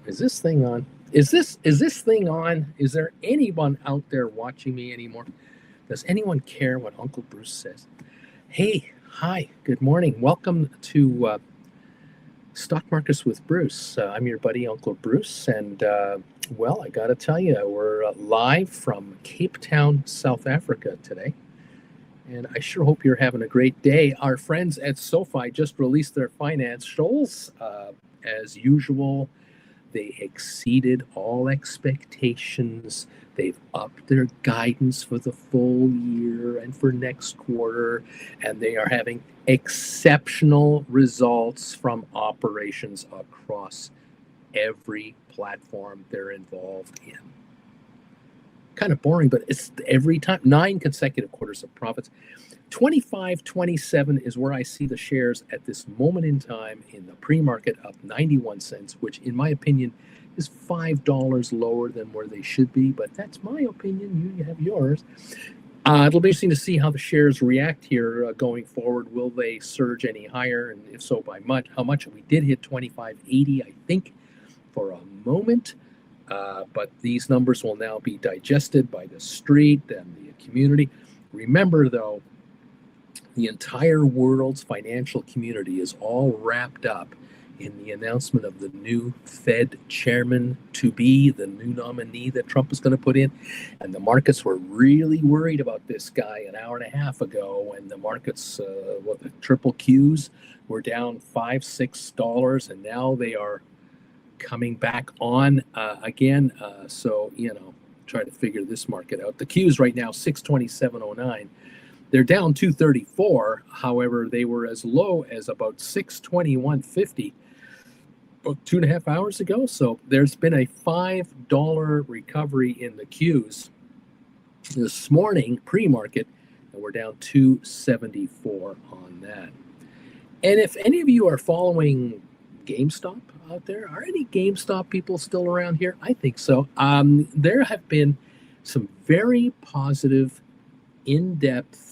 Is this thing on? Is this thing on? Is there anyone out there watching me anymore? Does anyone care what Uncle Bruce says? Hey, hi, good morning. Welcome to Stock Markets with Bruce. I'm your buddy Uncle Bruce, and well, I got to tell you, we're live from Cape Town, South Africa today. And I sure hope you're having a great day. Our friends at Sofi just released their financials. As usual, they exceeded all expectations. They've upped their guidance for the full year and for next quarter, and they are having exceptional results from operations across every platform they're involved in. Kind of boring, but it's every time 9 consecutive quarters of profits. 25.27 is where I see the shares at this moment in time in the pre-market, up 91 cents, which in my opinion is $5 lower than where they should be, but that's my opinion. You have yours. It'll be interesting to see how the shares react here going forward. Will they surge any higher, and if so, by much? How much? We did hit 25.80, I think, for a moment. But these numbers will now be digested by the street and the community. Remember, though, the entire world's financial community is all wrapped up in the announcement of the new Fed chairman to be, the new nominee that Trump is going to put in. And the markets were really worried about this guy an hour and a half ago when the markets, the triple Qs were down $5-6, and now they are coming back on again. So, try to figure this market out. The Qs right now, 627.09. They're down 234. However, they were as low as about 621.50 about 2.5 hours ago. So there's been a $5 recovery in the Qs this morning, pre-market, and we're down 274 on that. And if any of you are following GameStop out there, are any GameStop people still around here? I think so. There have been some very positive, in-depth,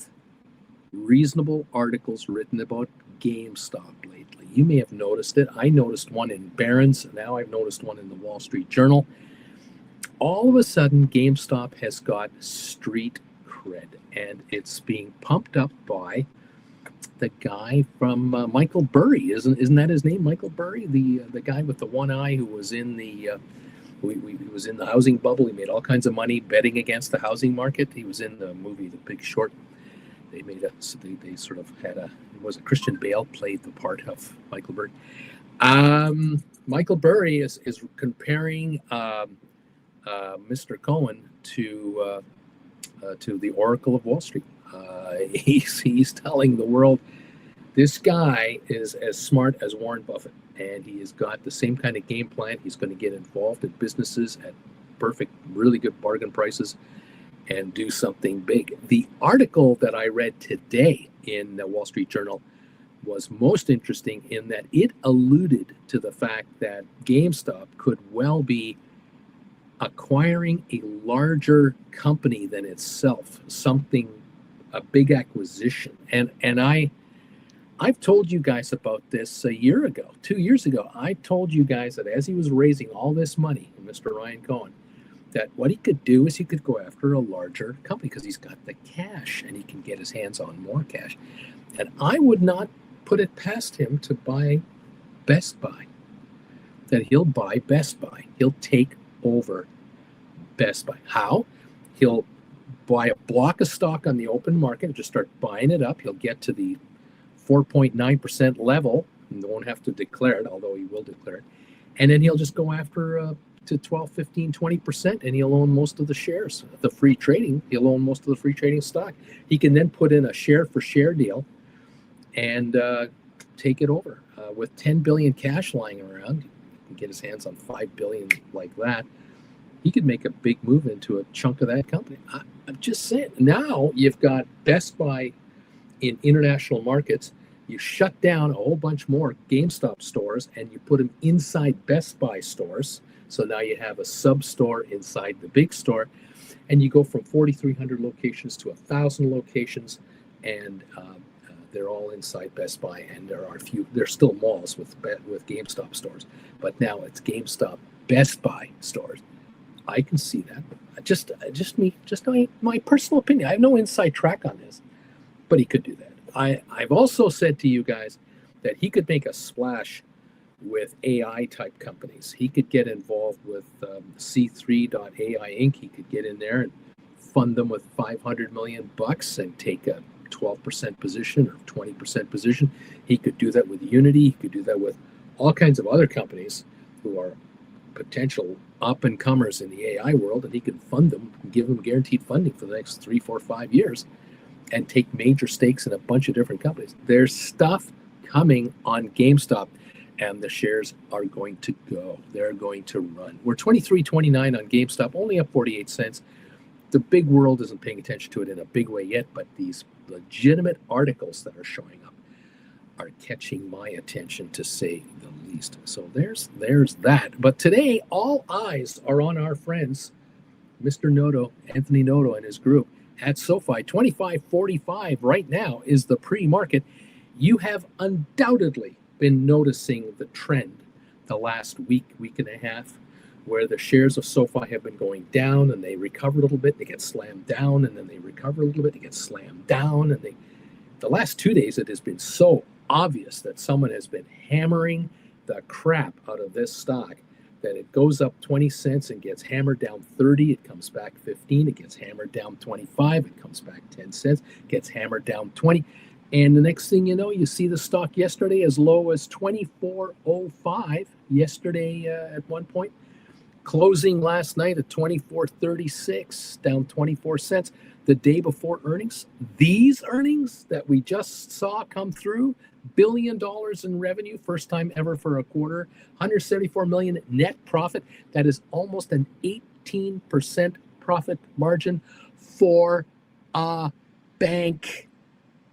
reasonable articles written about GameStop lately. You may have noticed it. I noticed one in Barron's. Now I've noticed one in the Wall Street Journal. All of a sudden, GameStop has got street cred, and it's being pumped up by the guy from Michael Burry. Isn't that his name, Michael Burry? The guy with the one eye who was in the he was in the housing bubble. He made all kinds of money betting against the housing market. He was in the movie The Big Short. They sort of had Christian Bale played the part of Michael Burry. Michael Burry is comparing Mr. Cohen to the Oracle of Wall Street. He's telling the world this guy is as smart as Warren Buffett, and he has got the same kind of game plan. He's going to get involved in businesses at really good bargain prices and do something big. The article that I read today in the Wall Street Journal was most interesting in that it alluded to the fact that GameStop could well be acquiring a larger company than itself, a big acquisition. And I've told you guys about this a year ago, 2 years ago. I told you guys that as he was raising all this money, Mr. Ryan Cohen, that what he could do is he could go after a larger company because he's got the cash and he can get his hands on more cash. And I would not put it past him to buy Best Buy, that he'll buy Best Buy. He'll take over Best Buy. How? He'll buy a block of stock on the open market and just start buying it up. He'll get to the 4.9% level and won't have to declare it, although he will declare it. And then he'll just go after to 12, 15, 20%, and he'll own most of the shares. The free trading, he'll own most of the free trading stock. He can then put in a share-for-share deal and take it over. With 10 billion cash lying around, he can get his hands on 5 billion like that. He could make a big move into a chunk of that company. I'm just saying. Now you've got Best Buy in international markets. You shut down a whole bunch more GameStop stores and you put them inside Best Buy stores. So now you have a sub-store inside the big store, and you go from 4,300 locations to 1,000 locations, and they're all inside Best Buy. And there's still malls with GameStop stores, but now it's GameStop Best Buy stores. I can see that. Just my personal opinion. I have no inside track on this, but he could do that. I've also said to you guys that he could make a splash with AI type companies. He could get involved with C3.ai Inc. He could get in there and fund them with $500 million and take a 12% position or 20% position. He could do that with Unity. He could do that with all kinds of other companies who are potential up and comers in the AI world, and he can fund them, give them guaranteed funding for the next 3, 4, 5 years, and take major stakes in a bunch of different companies. There's stuff coming on GameStop, and the shares are going to go. They're going to run. We're 23.29 on GameStop, only up 48 cents. The big world isn't paying attention to it in a big way yet, but these legitimate articles that are showing up are catching my attention, to say the least. So there's that. But today, all eyes are on our friends, Mr. Noto, Anthony Noto, and his group at SoFi. 25.45 right now is the pre-market. You have undoubtedly been noticing the trend the last week and a half, where the shares of SoFi have been going down, and they recover a little bit, they get slammed down, and then they recover a little bit, they get slammed down, and the last 2 days it has been so obvious that someone has been hammering the crap out of this stock that it goes up 20 cents and gets hammered down 30, it comes back 15, it gets hammered down 25, it comes back 10 cents, gets hammered down 20. And the next thing you know, you see the stock yesterday as low as 24.05 yesterday at one point, closing last night at 24.36, down 24 cents. The day before earnings, these earnings that we just saw come through, $1 billion in revenue, first time ever for a quarter, 174 million net profit. That is almost an 18% profit margin for a bank.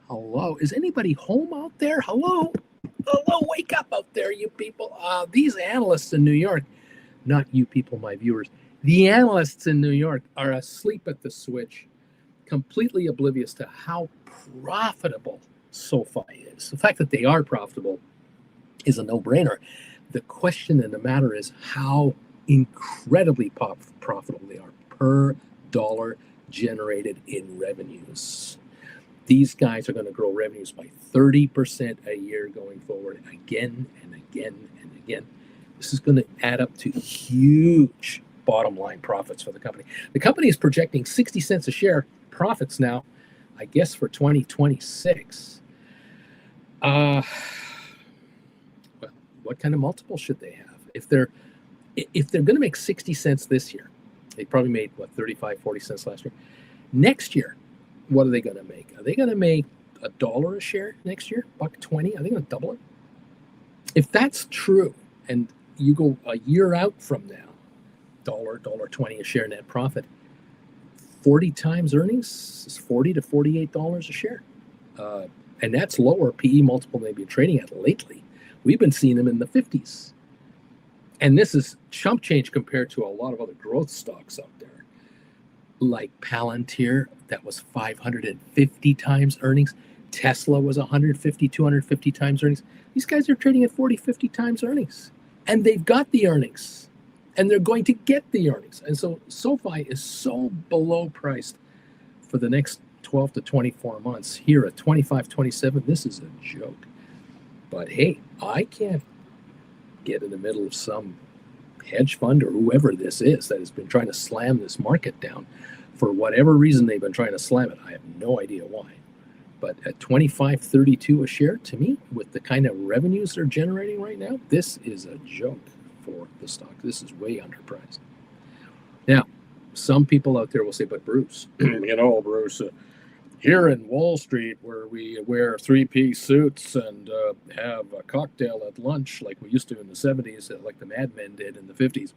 Hello, is anybody home out there? Hello, wake up out there, you people. These analysts in New York, not you people, my viewers, the analysts in New York are asleep at the switch, completely oblivious to how profitable SoFi is. The fact that they are profitable is a no-brainer. The question and the matter is how incredibly profitable they are per dollar generated in revenues. These guys are going to grow revenues by 30% a year going forward, again and again and again. This is going to add up to huge bottom line profits for the company. The company is projecting 60 cents a share profits now, I guess, for 2026. Well, what kind of multiple should they have? If they're going to make 60 cents this year, they probably made 35, 40 cents last year. Next year, what are they going to make? Are they going to make $1 a share next year? $1.20? Are they going to double it? If that's true, and you go a year out from now, $1.20 a share net profit, 40 times earnings is $40 to $48 a share. And that's lower PE multiple they've been trading at lately. We've been seeing them in the 50s. And this is chump change compared to a lot of other growth stocks out there. Like Palantir, that was 550 times earnings. Tesla was 150, 250 times earnings. These guys are trading at 40, 50 times earnings. And they've got the earnings. And they're going to get the earnings. And so SoFi is so below priced for the next 12 to 24 months. Here at 25, 27, this is a joke. But hey, I can't get in the middle of some hedge fund or whoever this is that has been trying to slam this market down. For whatever reason they've been trying to slam it, I have no idea why. But at 25.32 a share, to me, with the kind of revenues they're generating right now, this is a joke for the stock. This is way underpriced. Now, some people out there will say, but Bruce, Bruce, here in Wall Street, where we wear three-piece suits and have a cocktail at lunch like we used to in the 70s, like the Mad Men did in the 50s,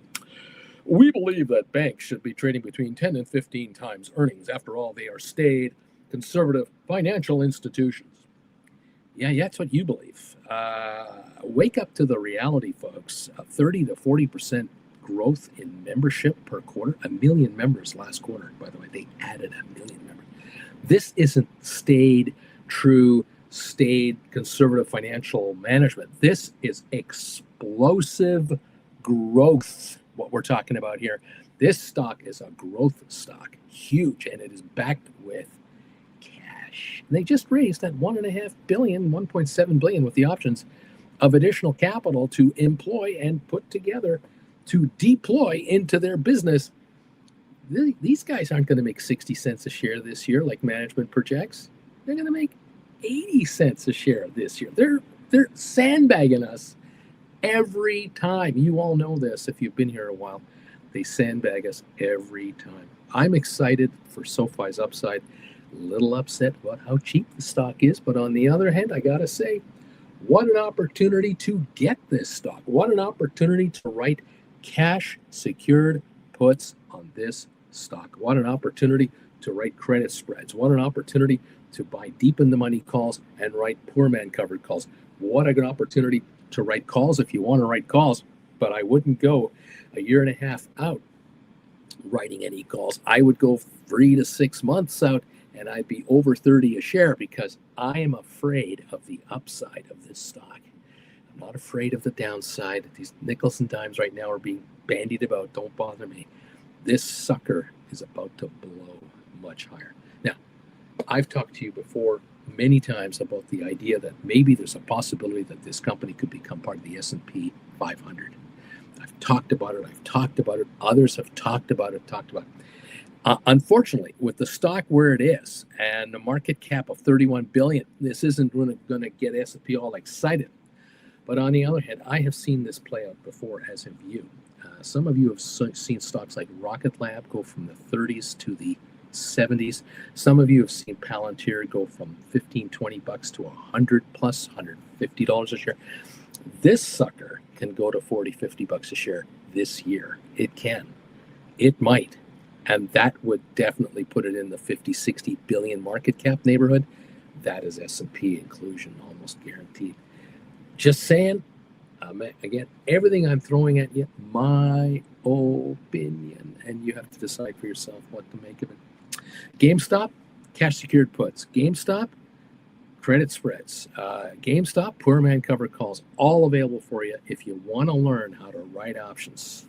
we believe that banks should be trading between 10 and 15 times earnings. After all, they are staid, conservative financial institutions. Yeah, that's what you believe. Wake up to the reality, folks. 30 to 40% growth in membership per quarter. 1 million members last quarter, by the way. They added 1 million members. This isn't staid, conservative financial management. This is explosive growth what we're talking about here. This stock is a growth stock, huge, and it is backed with cash. They just raised that 1.5 billion, 1.7 billion with the options of additional capital to employ and put together to deploy into their business. These guys aren't going to make 60 cents a share this year like management projects. They're going to make 80 cents a share this year. They're sandbagging us every time. You all know this if you've been here a while. They sandbag us every time. I'm excited for SoFi's upside. A little upset about how cheap the stock is, but on the other hand, I got to say, what an opportunity to get this stock. What an opportunity to write cash secured puts on this stock. What an opportunity to write credit spreads. What an opportunity to buy deep in the money calls and write poor man covered calls. What a good opportunity to write calls if you want to write calls, but I wouldn't go a year and a half out writing any calls. I would go 3 to 6 months out, and I'd be over 30 a share because I am afraid of the upside of this stock. I'm not afraid of the downside. These nickels and dimes right now are being bandied about. Don't bother me. This sucker is about to blow much higher. Now, I've talked to you before many times about the idea that maybe there's a possibility that this company could become part of the S&P 500. I've talked about it. Others have talked about it. Unfortunately, with the stock where it is and the market cap of 31 billion, this isn't going to get S&P all excited. But on the other hand, I have seen this play out before, as have you. Some of you have seen stocks like Rocket Lab go from the 30s to the 70s. Some of you have seen Palantir go from 15, 20 bucks to 100 plus, $150 a share. This sucker can go to 40, 50 bucks a share this year. It can. It might. And that would definitely put it in the 50, 60 billion market cap neighborhood. That is S&P inclusion, almost guaranteed. Just saying, again, everything I'm throwing at you, my opinion, and you have to decide for yourself what to make of it. GameStop, cash secured puts. GameStop, credit spreads. GameStop, poor man covered calls, all available for you if you want to learn how to write options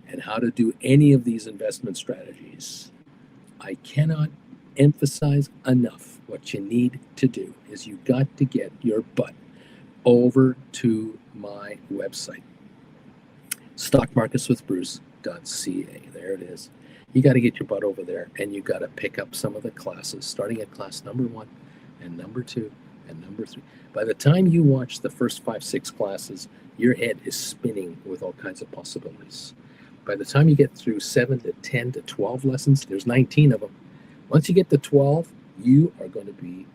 and how to do any of these investment strategies. I cannot emphasize enough what you need to do is you got to get your butt over to my website, stockmarketswithbruce.ca. There it is. You got to get your butt over there, and you got to pick up some of the classes, starting at class number 1 and number 2 and number 3. By the time you watch the first 5, 6 classes, your head is spinning with all kinds of possibilities. By the time you get through 7 to 10 to 12 lessons, there's 19 of them. Once you get to 12, you are going to be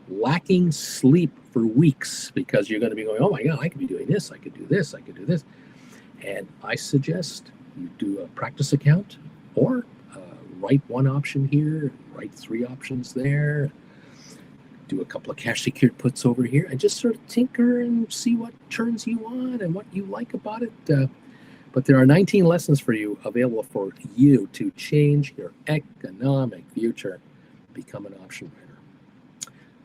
lacking sleep for weeks because you're going to be going, oh my God, I could be doing this, I could do this, I could do this. And I suggest you do a practice account or write one option here, write 3 options there, do a couple of cash secured puts over here, and just sort of tinker and see what turns you on and what you like about it. But there are 19 lessons for you available for you to change your economic future, become an option writer.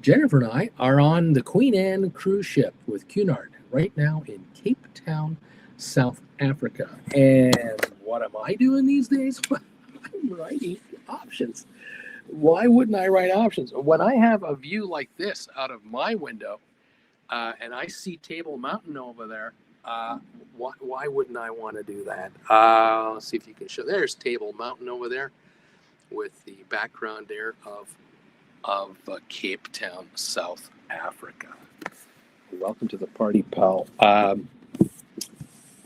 Jennifer and I are on the Queen Anne cruise ship with Cunard right now in Cape Town, South Africa. And what am I doing these days? I'm writing options. Why wouldn't I write options? When I have a view like this out of my window and I see Table Mountain over there, why wouldn't I want to do that? Let's see if you can show. There's Table Mountain over there with the background there of Cape Town, South Africa. Welcome to the party, pal.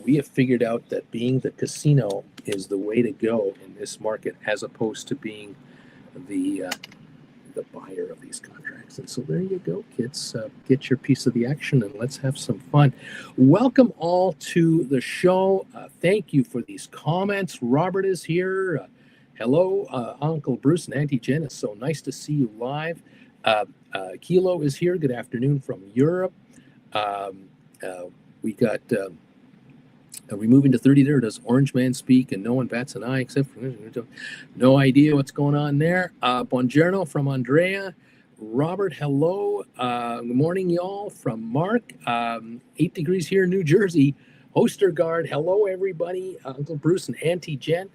We have figured out that being the casino is the way to go in this market, as opposed to being the buyer of these contracts. And so there you go, kids. Get your piece of the action and let's have some fun. Welcome all to the show. Thank you for these comments. Robert is here. Hello, Uncle Bruce and Auntie Jen. It's so nice to see you live. Kilo is here. Good afternoon from Europe. We got, are we moving to 30 there? Does Orange Man speak and no one bats an eye except for, no idea what's going on there. Buongiorno from Andrea. Robert, hello. Good morning, y'all, from Mark. 8 degrees here in New Jersey. Ostergaard, hello everybody. Uncle Bruce and Auntie Jen.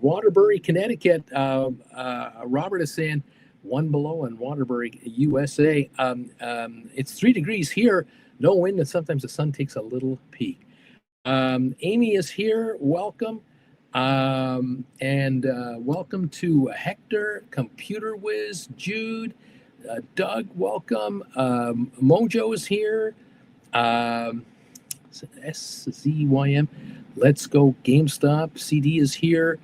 Waterbury, Connecticut. Robert is saying one below in Waterbury, USA. It's 3 degrees here, no wind, and sometimes the sun takes a little peek. Amy is here. Welcome. And welcome to Hector, Computer Whiz, Jude, Doug, welcome. Mojo is here. SZYM. Let's go GameStop. CD is here.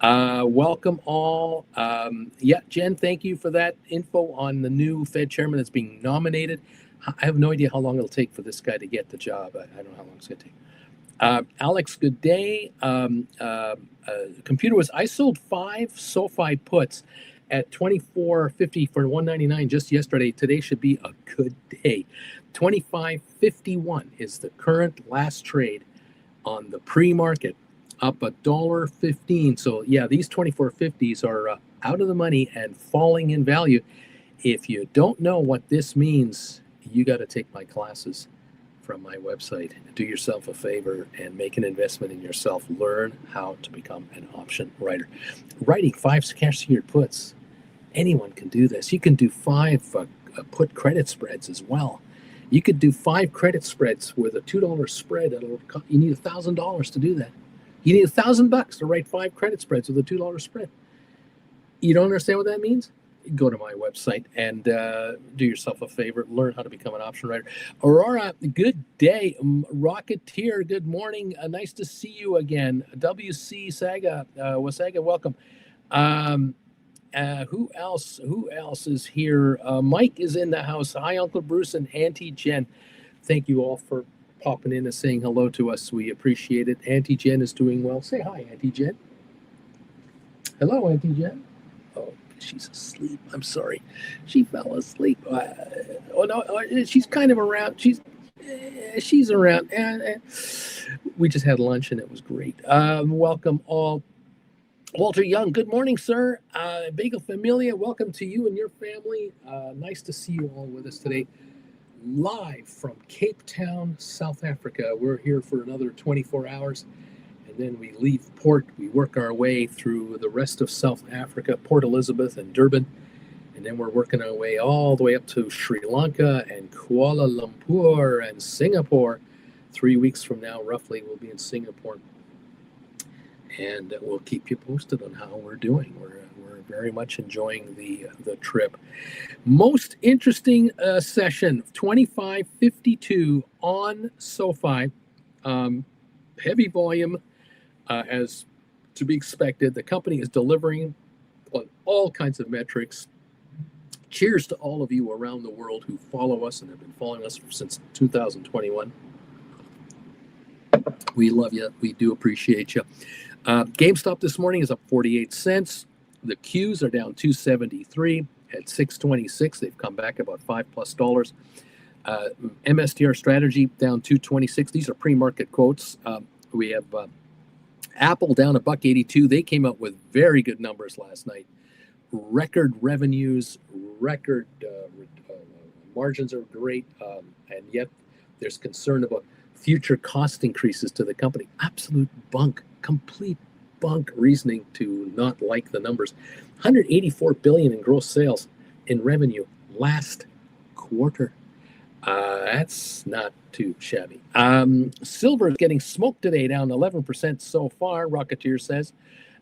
Welcome all. Yeah, Jen, thank you for that info on the new Fed chairman that's being nominated. I have no idea how long it'll take for this guy to get the job. I don't know how long it's going to take. Alex, good day. Computer was, I sold 5 SoFi puts at $24.50 for $199 just yesterday. Today should be a good day. $25.51 is the current last trade on the pre-market, up $1.15. So yeah, these 24.50s are out of the money and falling in value. If you don't know what this means, you got to take my classes from my website. Do yourself a favor and make an investment in yourself. Learn how to become an option writer. Writing 5 cash-secured puts, anyone can do this. You can do 5 put credit spreads as well. You could do 5 credit spreads with a $2 spread. You need $1,000 to do that. You need $1,000 to write 5 credit spreads with a $2 spread. You don't understand what that means? Go to my website and do yourself a favor. Learn how to become an option writer. Aurora, good day. Rocketeer, good morning. Nice to see you again. WC Saga, Wasaga, welcome. Who else is here? Mike is in the house. Hi, Uncle Bruce and Auntie Jen. Thank you all for popping in and saying hello to us. We appreciate it. Auntie Jen is doing well. Say hi, Auntie Jen. Hello, Auntie Jen. Oh, she's asleep. I'm sorry. She fell asleep. She's kind of around. She's around. We just had lunch and it was great. Welcome all. Walter Young, good morning, sir. Bagel Familia, welcome to you and your family. Nice to see you all with us today. Live from Cape Town, South Africa. We're here for another 24 hours. And then we leave port. We work our way through the rest of South Africa, Port Elizabeth and Durban. And then we're working our way all the way up to Sri Lanka and Kuala Lumpur and Singapore. 3 weeks from now, roughly, we'll be in Singapore. And we'll keep you posted on how we're doing. We're very much enjoying the trip. Most interesting session, 25.52 on SoFi. Heavy volume, as to be expected. The company is delivering on all kinds of metrics. Cheers to all of you around the world who follow us and have been following us since 2021. We love you. We do appreciate you. GameStop this morning is up 48 cents. The Qs are down 273 at 626. They've come back about $5+. MSTR Strategy down 226. These are pre-market quotes. We have Apple down $1.82. They came up with very good numbers last night. Record revenues, record margins are great, and yet there's concern about future cost increases to the company. Absolute bunk, complete bunk reasoning to not like the numbers. $184 billion in gross sales in revenue last quarter. That's not too shabby. Silver is getting smoked today, down 11% so far, Rocketeer says.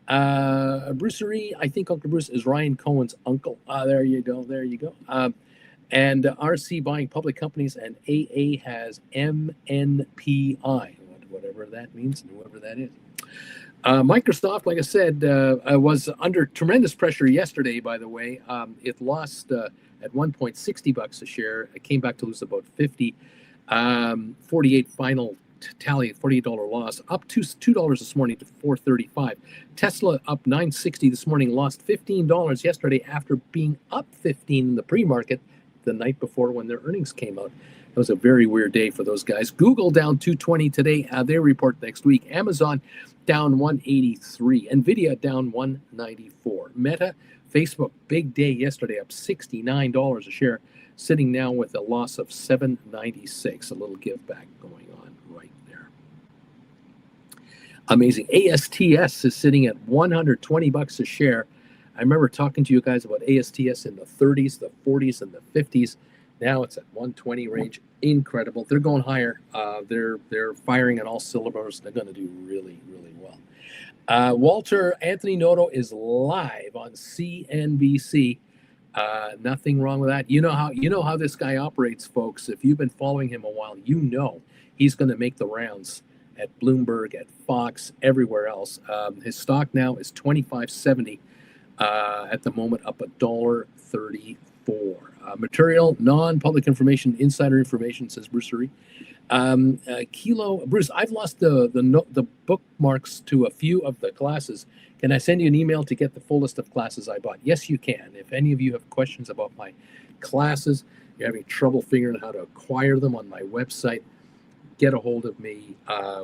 Brucery, I think Uncle Bruce is Ryan Cohen's uncle. There you go. And RC buying public companies, and AA has MNPI, whatever that means, and whoever that is. Microsoft, like I said, was under tremendous pressure yesterday, by the way. It lost at $1.60 a share. It came back to lose about 50. 48 final tally, $48 loss, up $2 this morning to $4.35. Tesla up $9.60 this morning, lost $15 yesterday after being up 15 in the pre-market the night before when their earnings came out. It was a very weird day for those guys. Google down 220 today. They report next week. Amazon down 183. Nvidia down 194. Meta, Facebook, big day yesterday, up $69 a share, sitting now with a loss of $7.96. A little give back going on. Amazing. ASTS is sitting at 120 bucks a share. I remember talking to you guys about ASTS in the 30s, the 40s, and the 50s. Now it's at 120 range. Incredible. They're going higher. They're firing on all cylinders. They're going to do really, really well. Walter Anthony Noto is live on CNBC. Nothing wrong with that. You know how this guy operates, folks. If you've been following him a while, you know he's going to make the rounds at Bloomberg, at Fox, everywhere else. His stock now is $25.70 at the moment, up $1.34. Material, non-public information, insider information, says Brucery. Kilo, Bruce, I've lost the bookmarks to a few of the classes. Can I send you an email to get the full list of classes I bought? Yes, you can. If any of you have questions about my classes, you're having trouble figuring out how to acquire them on my website, get a hold of me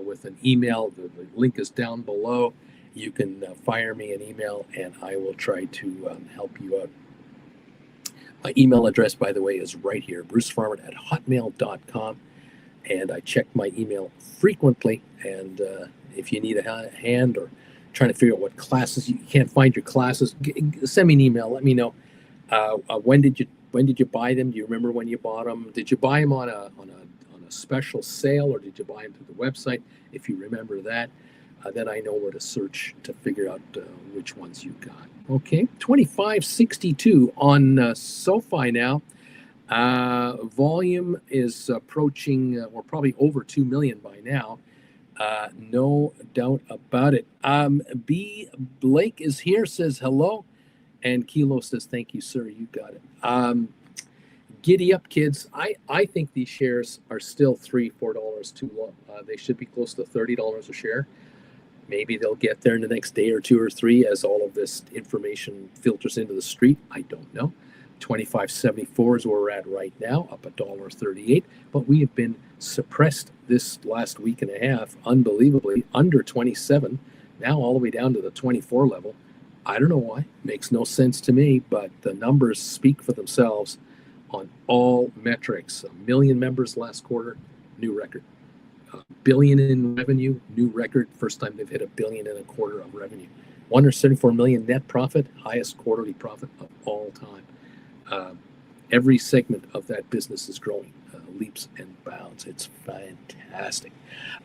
with an email. The link is down below. You can fire me an email, and I will try to help you out. My email address, by the way, is right here, brucefarmer@hotmail.com. And I check my email frequently. And if you need a hand or trying to figure out what classes you can't find your classes, send me an email. Let me know. When did you buy them? Do you remember when you bought them? Did you buy them on a special sale, or did you buy them through the website? If you remember that, then I know where to search to figure out which ones you got. Okay, 25.62 on Sofi now. Volume is approaching, we're probably over 2 million by now. No doubt about it. B. Blake is here, says hello. And Kilo says, thank you, sir. You got it. Giddy up, kids. I think these shares are still $3-4 too low. They should be close to $30 a share. Maybe they'll get there in the next day or two or three as all of this information filters into the street. I don't know. 25.74 is where we're at right now, up $1.38. But we have been suppressed this last week and a half, unbelievably, under 27, now all the way down to the 24 level. I don't know why. Makes no sense to me, but the numbers speak for themselves on all metrics. 1 million members last quarter, new record. $1 billion in revenue, new record. First time they've hit $1.25 billion of revenue. 174 million net profit, highest quarterly profit of all time. Every segment of that business is growing, leaps and bounds. It's fantastic.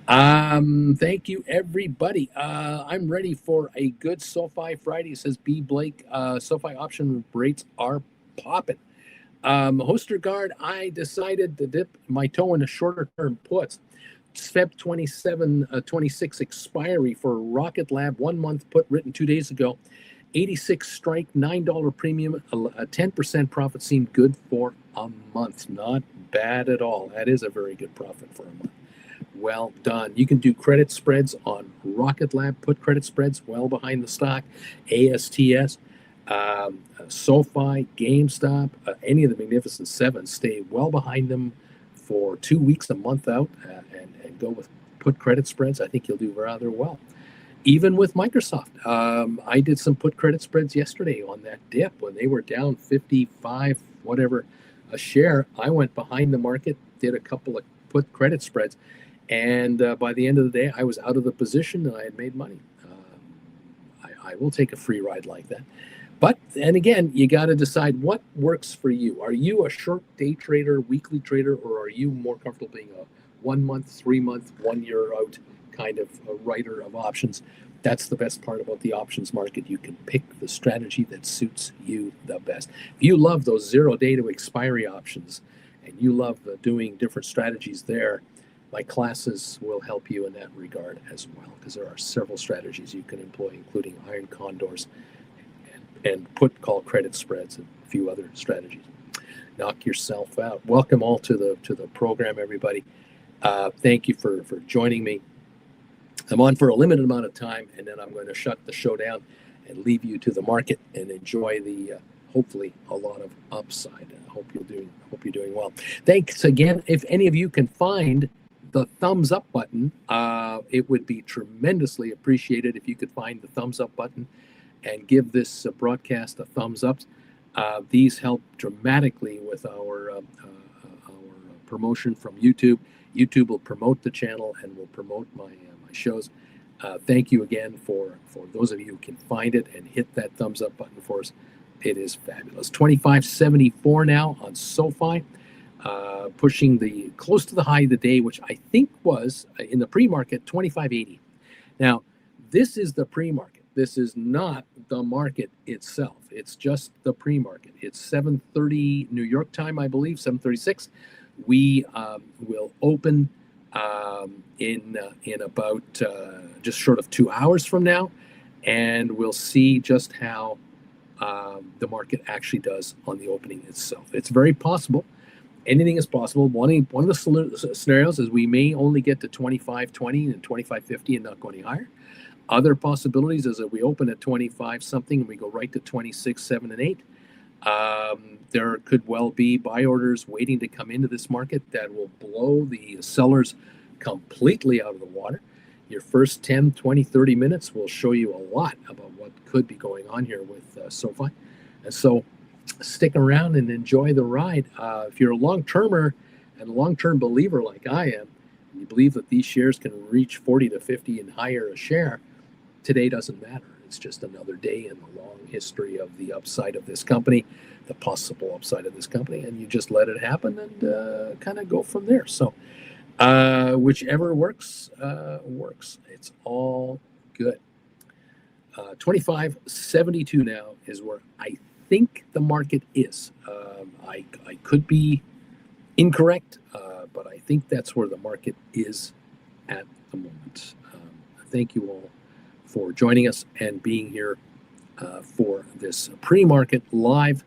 Thank you, everybody. I'm ready for a good SoFi Friday, says B. Blake. SoFi option rates are popping. Hoster Guard, I decided to dip my toe in a shorter term puts. Feb 26 expiry for Rocket Lab, 1 month put written 2 days ago. 86 strike, $9 premium, a 10% profit seemed good for a month. Not bad at all. That is a very good profit for a month. Well done. You can do credit spreads on Rocket Lab, put credit spreads well behind the stock. ASTS, SoFi, GameStop, any of the Magnificent Seven, stay well behind them for 2 weeks, a month out, and go with put credit spreads. I think you'll do rather well. Even with Microsoft, I did some put credit spreads yesterday on that dip when they were down 55, whatever a share. I went behind the market, did a couple of put credit spreads, and by the end of the day, I was out of the position and I had made money. I will take a free ride like that. But, and again, you got to decide what works for you. Are you a short day trader, weekly trader, or are you more comfortable being a 1 month, 3 month, 1 year out kind of a writer of options? That's the best part about the options market. You can pick the strategy that suits you the best. If you love those 0 day to expiry options and you love doing different strategies there, my classes will help you in that regard as well, because there are several strategies you can employ, including iron condors and put call credit spreads and a few other strategies. Knock yourself out. Welcome all to the program, everybody. Thank you for joining me. I'm on for a limited amount of time, and then I'm going to shut the show down and leave you to the market and enjoy the hopefully a lot of upside. I hope you're doing well. Thanks again. If any of you can find the thumbs up button, it would be tremendously appreciated if you could find the thumbs up button and give this broadcast a thumbs up. These help dramatically with our promotion from YouTube. YouTube will promote the channel and will promote my shows. Thank you again for those of you who can find it and hit that thumbs up button for us. It is fabulous. 25.74 now on Sofi, pushing the close to the high of the day, which I think was in the pre-market 25.80. Now, this is the pre-market. This is not the market itself. It's just the pre-market. It's 7:30 New York time, I believe, 7:36. We will open in about just short of 2 hours from now, and we'll see just how the market actually does on the opening itself. It's very possible. Anything is possible. One of the scenarios is we may only get to 25.20 and 25.50 and not go any higher. Other possibilities is that we open at 25 something and we go right to 26, 7, and 8. There could well be buy orders waiting to come into this market that will blow the sellers completely out of the water. Your first 10, 20, 30 minutes will show you a lot about what could be going on here with Sofi. And so stick around and enjoy the ride. If you're a long-termer and a long-term believer like I am, and you believe that these shares can reach 40 to 50 and higher a share, today doesn't matter. It's just another day in the long history of the upside of this company, the possible upside of this company, and you just let it happen and kind of go from there. So whichever works, works. It's all good. 25.72 now is where I think the market is. I could be incorrect, but I think that's where the market is at the moment. Thank you all for joining us and being here for this pre-market live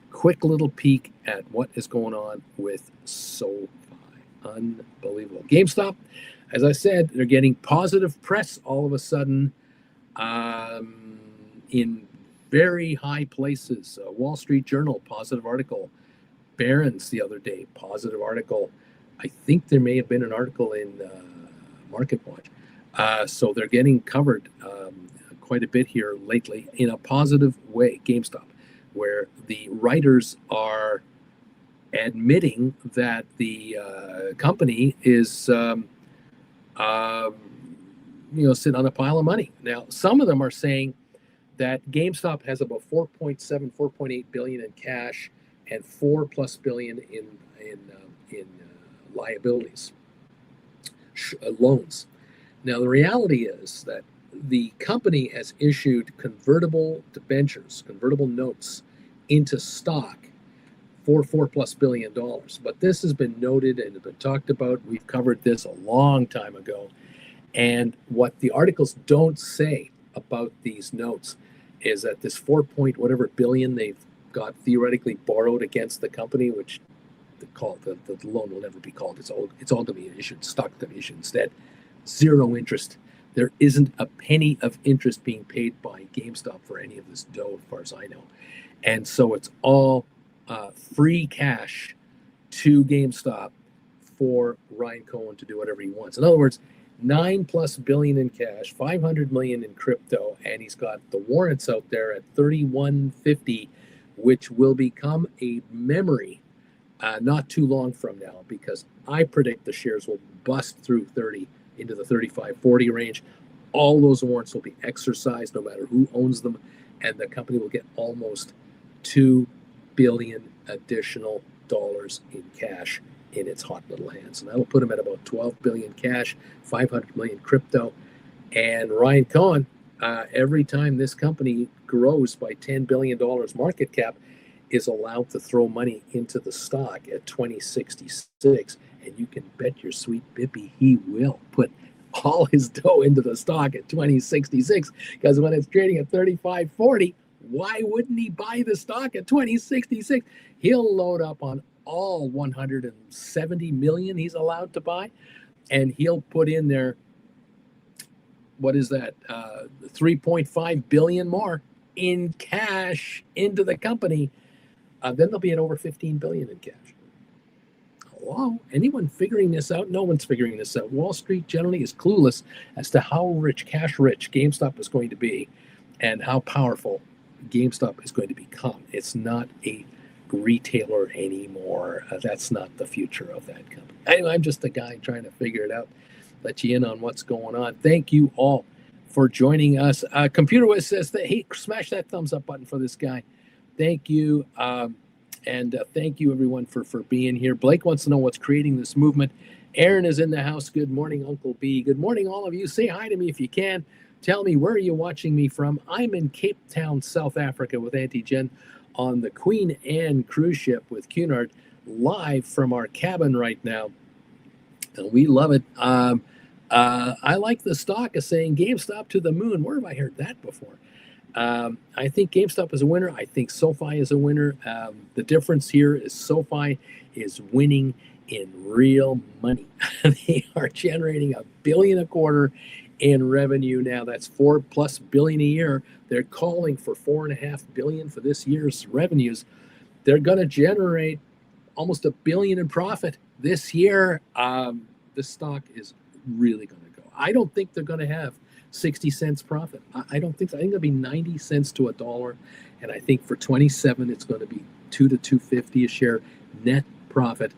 quick little peek at what is going on with Sofi. Unbelievable. GameStop, as I said, they're getting positive press all of a sudden in very high places. Wall Street Journal, positive article. Barron's the other day, positive article. I think there may have been an article in Market Watch. So they're getting covered quite a bit here lately in a positive way, GameStop, where the writers are admitting that the company is sitting on a pile of money. Now, some of them are saying that GameStop has about 4.8 billion in cash and 4+ billion in liabilities, loans. Now, the reality is that the company has issued convertible debentures, convertible notes into stock for $4+ billion. But this has been noted and been talked about. We've covered this a long time ago. And what the articles don't say about these notes is that this 4 billion they've got theoretically borrowed against the company, which the loan will never be called. It's all going to be issued, stock to be issued instead. Zero interest. There isn't a penny of interest being paid by GameStop for any of this dough, as far as I know. And so it's all free cash to GameStop for Ryan Cohen to do whatever he wants. In other words, 9+ billion in cash, 500 million in crypto, and he's got the warrants out there at 31.50, which will become a memory not too long from now, because I predict the shares will bust through 30 into the 35-40 range. All those warrants will be exercised no matter who owns them, and the company will get almost $2 billion additional dollars in cash in its hot little hands. And that'll put him at about 12 billion cash, 500 million crypto. And Ryan Cohen, every time this company grows by $10 billion market cap, is allowed to throw money into the stock at 2066. And you can bet your sweet bippy he will put all his dough into the stock at 2066, because when it's trading at 35.40, why wouldn't he buy the stock at 2066? He'll load up on all 170 million he's allowed to buy, and he'll put in there, what is that, 3.5 billion more in cash into the company. Then they'll be at over 15 billion in cash. Hello? Anyone figuring this out? No one's figuring this out. Wall Street generally is clueless as to how rich, cash rich GameStop is going to be and how powerful GameStop is going to become. It's not a retailer anymore. That's not the future of that company. I'm just a guy trying to figure it out, let you in on what's going on. Thank you all for joining us. Computer Wiz says that, hey, smash that thumbs up button for this guy. Thank you. And thank you, everyone, for being here. Blake wants to know what's creating this movement. Aaron is in the house. Good morning, Uncle B. Good morning, all of you. Say hi to me if you can. Tell me, where are you watching me from? I'm in Cape Town, South Africa with Auntie Jen on the Queen Anne cruise ship with Cunard, live from our cabin right now. And we love it. I like the stock is saying GameStop to the moon. Where have I heard that before? I think GameStop is a winner. I think SoFi is a winner. The difference here is SoFi is winning in real money. They are generating $1 billion a quarter in revenue now. That's $4+ billion a year. They're calling for $4.5 billion for this year's revenues. They're going to generate almost $1 billion in profit this year. The stock is really going to go. I don't think they're going to have 60 cents profit. I don't think so. I think it'll be 90 cents to $1. And I think for 27, it's going to be $2 to $2.50 a share net profit.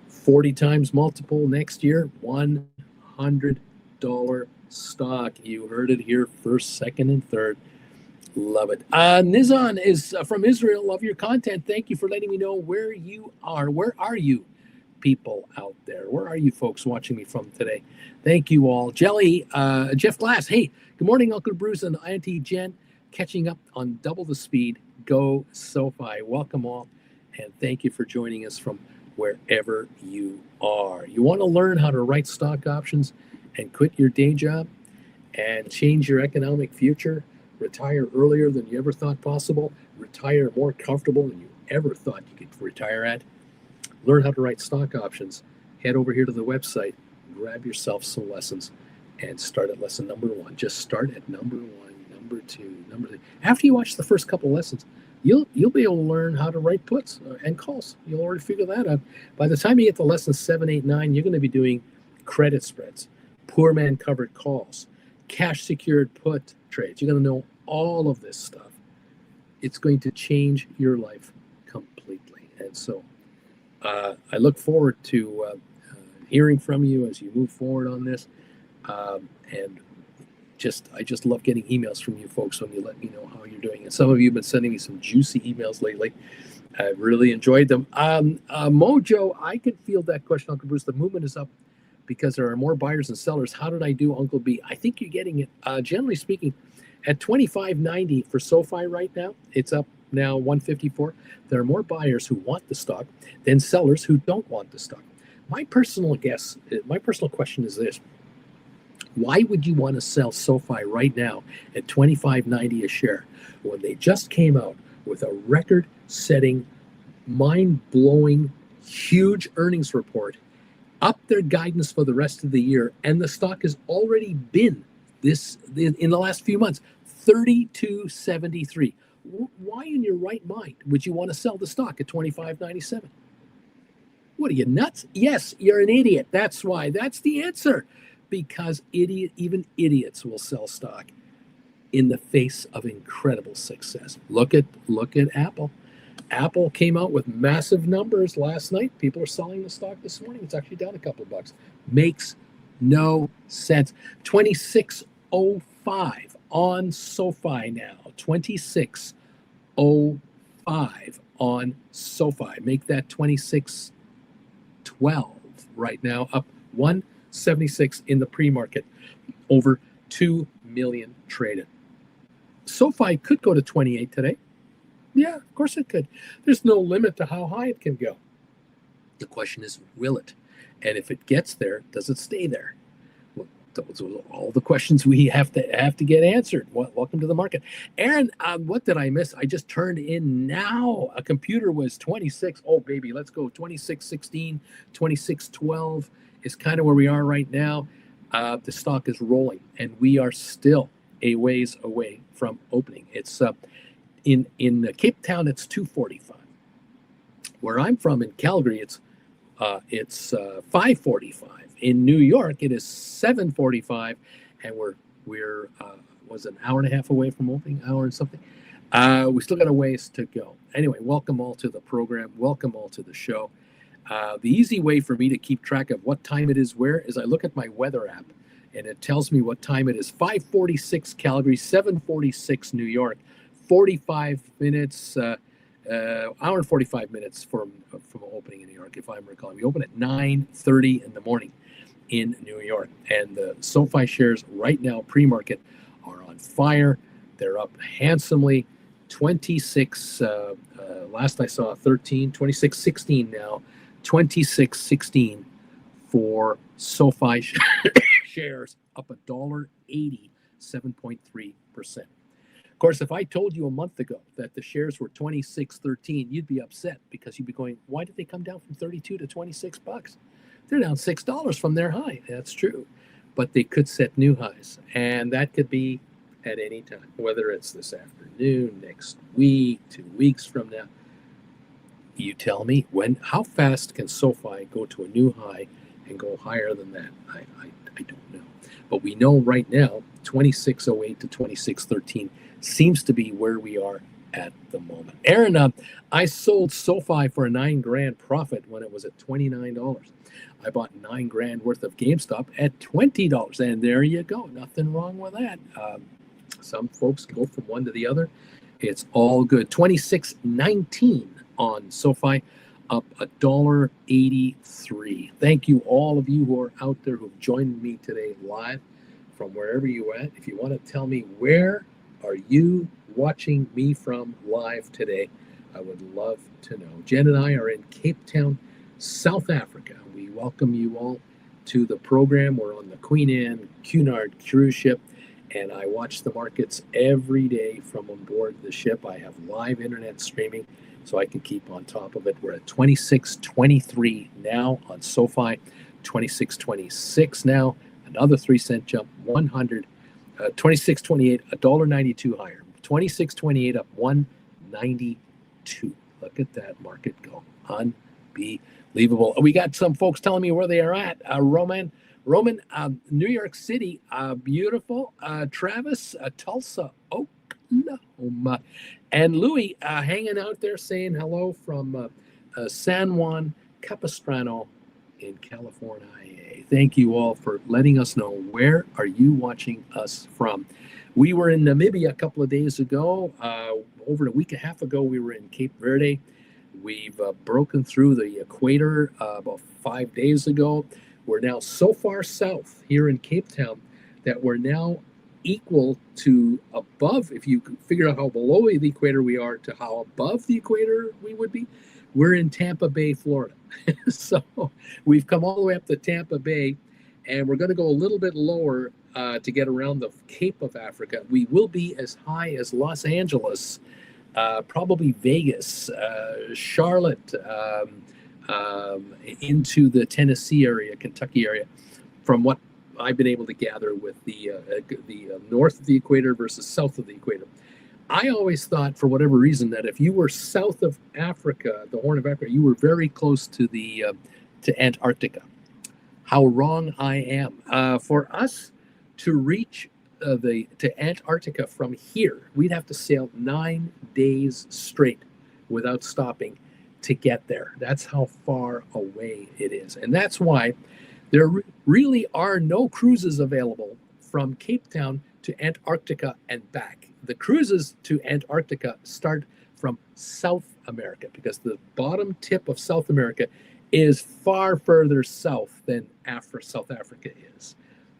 40 times multiple next year, $100 stock. You heard it here first, second, and third. Love it. Nizan is from Israel. Love your content. Thank you for letting me know where you are. Where are you people out there? Where are you folks watching me from today? Thank you all. Jelly, Jeff Glass. Hey, good morning, Uncle Bruce and Auntie Jen. Catching up on double the speed. Go SoFi. Welcome all. And thank you for joining us from wherever you are. You want to learn how to write stock options and quit your day job and change your economic future? Retire earlier than you ever thought possible? Retire more comfortable than you ever thought you could retire at? Learn how to write stock options. Head over here to the website, grab yourself some lessons, and start at lesson number 1. Just start at number 1, number 2, number 3. After you watch the first couple lessons, you'll be able to learn how to write puts and calls. You'll already figure that out. By the time you get to lesson 7, 8, 9, you're going to be doing credit spreads, poor man covered calls, cash secured put trades. You're going to know all of this stuff. It's going to change your life completely. And so I look forward to hearing from you as you move forward on this. And I just love getting emails from you folks when you let me know how you're doing. And some of you have been sending me some juicy emails lately. I've really enjoyed them. Mojo, I can field that question, Uncle Bruce. The movement is up because there are more buyers than sellers. How did I do, Uncle B? I think you're getting it. Generally speaking, at $25.90 for SoFi right now, it's up now $154. There are more buyers who want the stock than sellers who don't want the stock. My personal question is this. Why would you want to sell SoFi right now at $25.90 a share when they just came out with a record-setting, mind-blowing, huge earnings report, up their guidance for the rest of the year, and the stock has already been in the last few months, $32.73. Why in your right mind would you want to sell the stock at $25.97? What are you, nuts? Yes, you're an idiot. That's why. That's the answer. Because even idiots will sell stock in the face of incredible success. Look at Apple. Apple came out with massive numbers last night. People are selling the stock this morning. It's actually down a couple of bucks. Makes no sense. 26.05 on SoFi now. 26.05 on SoFi. Make that 26.12 right now, up 176 in the pre-market, over 2 million traded. SoFi could go to 28 today. Yeah, of course it could. There's no limit to how high it can go. The question is, will it? And if it gets there, does it stay there? Well, those are all the questions we have to get answered. Welcome to the market. Aaron, what did I miss? I just turned in now. A computer was 26. Oh, baby, let's go. 26.16, 26.12 is kind of where we are right now. The stock is rolling, and we are still a ways away from opening. It's in Cape Town, it's 2:45. Where I'm from in Calgary, it's 5:45. In New York, it is 7:45, and we're was an hour and a half away from opening, hour and something. We still got a ways to go. Anyway, welcome all to the program. Welcome all to the show. The easy way for me to keep track of what time it is where is I look at my weather app. and it tells me what time it is. 5:46 Calgary, 7:46 New York, 45 minutes, hour and 45 minutes from opening in New York, if I'm recalling. We open at 9:30 in the morning in New York, and the SoFi shares right now pre-market are on fire. They're up handsomely, 26. Last I saw 13, 26.16 now, 26.16 for SoFi shares, up $1.80, 7.3%. Of course, if I told you a month ago that the shares were 26.13, you'd be upset because you'd be going, why did they come down from 32 to 26 bucks? They're down $6 from their high. That's true. But they could set new highs, and that could be at any time, whether it's this afternoon, next week, 2 weeks from now. You tell me, how fast can SoFi go to a new high and go higher than that? I don't know. But we know right now, 26.08 to 26.13 seems to be where we are at the moment. Aaron, I sold SoFi for a $9,000 profit when it was at $29. I bought $9,000 worth of GameStop at $20, and there you go. Nothing wrong with that. Some folks go from one to the other. It's all good. 26.19 on SoFi, up $1.83. Thank you, all of you who are out there who've joined me today live from wherever you're at. If you want to tell me where are you watching me from live today, I would love to know. Jen and I are in Cape Town, South Africa. We welcome you all to the program. We're on the Queen Anne Cunard cruise ship, and I watch the markets every day from on board the ship. I have live internet streaming, so I can keep on top of it. We're at 26.23 now on SoFi, 26.26 now, another 3-cent jump, 26.28, $1.92 higher, 26.28 up 192. Look at that market go, unbelievable. We got some folks telling me where they are at. Roman, New York City, beautiful. Travis, Tulsa, Oklahoma. And Louis hanging out there saying hello from San Juan Capistrano in California. Thank you all for letting us know where are you watching us from. We were in Namibia a couple of days ago. Over a week and a half ago, we were in Cape Verde. We've broken through the equator about 5 days ago. We're now so far south here in Cape Town that we're now equal to above, if you figure out how below the equator we are to how above the equator we would be, we're in Tampa Bay, Florida. So we've come all the way up to Tampa Bay, and we're going to go a little bit lower to get around the Cape of Africa. We will be as high as Los Angeles, probably Vegas, Charlotte, into the Tennessee area, Kentucky area, from what I've been able to gather with the north of the equator versus south of the equator. I always thought, for whatever reason, that if you were south of Africa, the Horn of Africa, you were very close to the to Antarctica. How wrong I am. For us to reach to Antarctica from here, we'd have to sail 9 days straight without stopping to get there. That's how far away it is, and that's why there really are no cruises available from Cape Town to Antarctica and back. The cruises to Antarctica start from South America because the bottom tip of South America is far further south than South Africa is.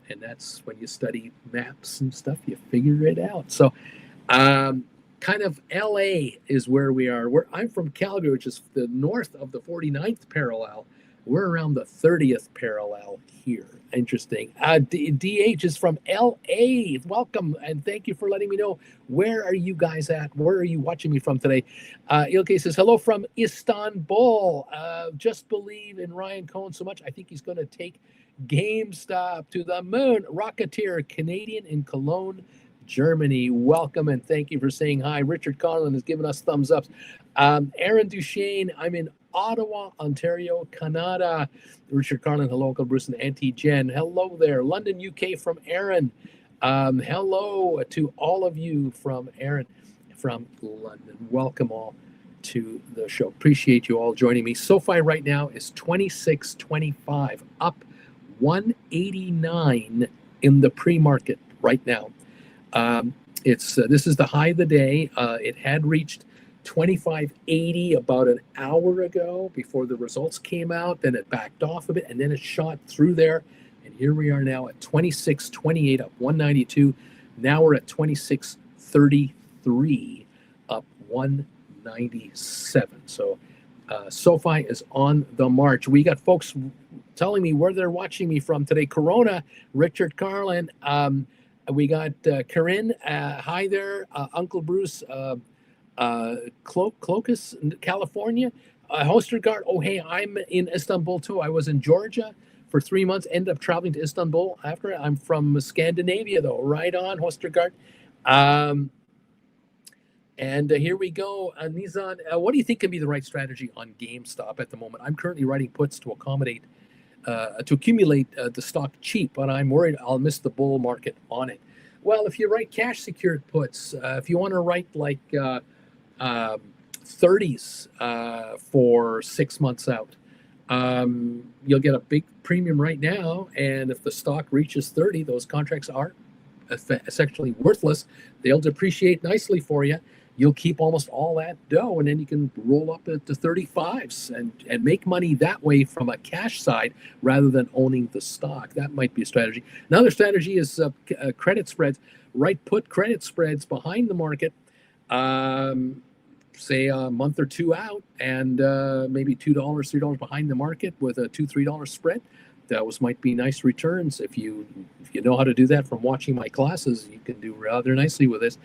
And that's when you study maps and stuff, you figure it out. So kind of LA is where we are. I'm from Calgary, which is the north of the 49th parallel. We're around the 30th parallel here. Interesting. DH is from LA. Welcome, and thank you for letting me know. Where are you guys at? Where are you watching me from today? Ilke says, hello from Istanbul. Just believe in Ryan Cohen so much. I think he's going to take GameStop to the moon. Rocketeer, Canadian in Cologne, Germany. Welcome, and thank you for saying hi. Richard Conlon has given us thumbs up. Aaron Duchesne, I'm in Ottawa, Ontario, Canada. Richard Carlin, hello, Uncle Bruce and Auntie Jen. Hello there. London, UK from Aaron. Hello to all of you from Aaron from London. Welcome all to the show. Appreciate you all joining me. SoFi right now is 26.25, up 189 in the pre-market right now. This is the high of the day. It had reached 25.80 about an hour ago before the results came out. Then it backed off a bit, and then it shot through there. And here we are now at 26.28, up 192. Now we're at 26.33, up 197. So SoFi is on the march. We got folks telling me where they're watching me from today. Corona, Richard Carlin. We got Corinne. Hi there. Uncle Bruce. Clocus, California. Hostergaard. Oh, hey, I'm in Istanbul too. I was in Georgia for 3 months. Ended up traveling to Istanbul after. I'm from Scandinavia though. Right on, Hostergaard. And here we go. Nizan, what do you think can be the right strategy on GameStop at the moment? I'm currently writing puts to accumulate the stock cheap, but I'm worried I'll miss the bull market on it. Well, if you write cash secured puts, if you want to write like 30s for 6 months out, you'll get a big premium right now. And if the stock reaches 30, those contracts are essentially worthless. They'll depreciate nicely for you. You'll keep almost all that dough, and then you can roll up it to 35s and make money that way from a cash side rather than owning the stock. That might be a strategy. Another strategy is credit spreads. Right, put credit spreads behind the market, say a month or two out, and maybe $2, $3 behind the market with a $2-3 spread. Those might be nice returns. If you know how to do that from watching my classes, you can do rather nicely with this.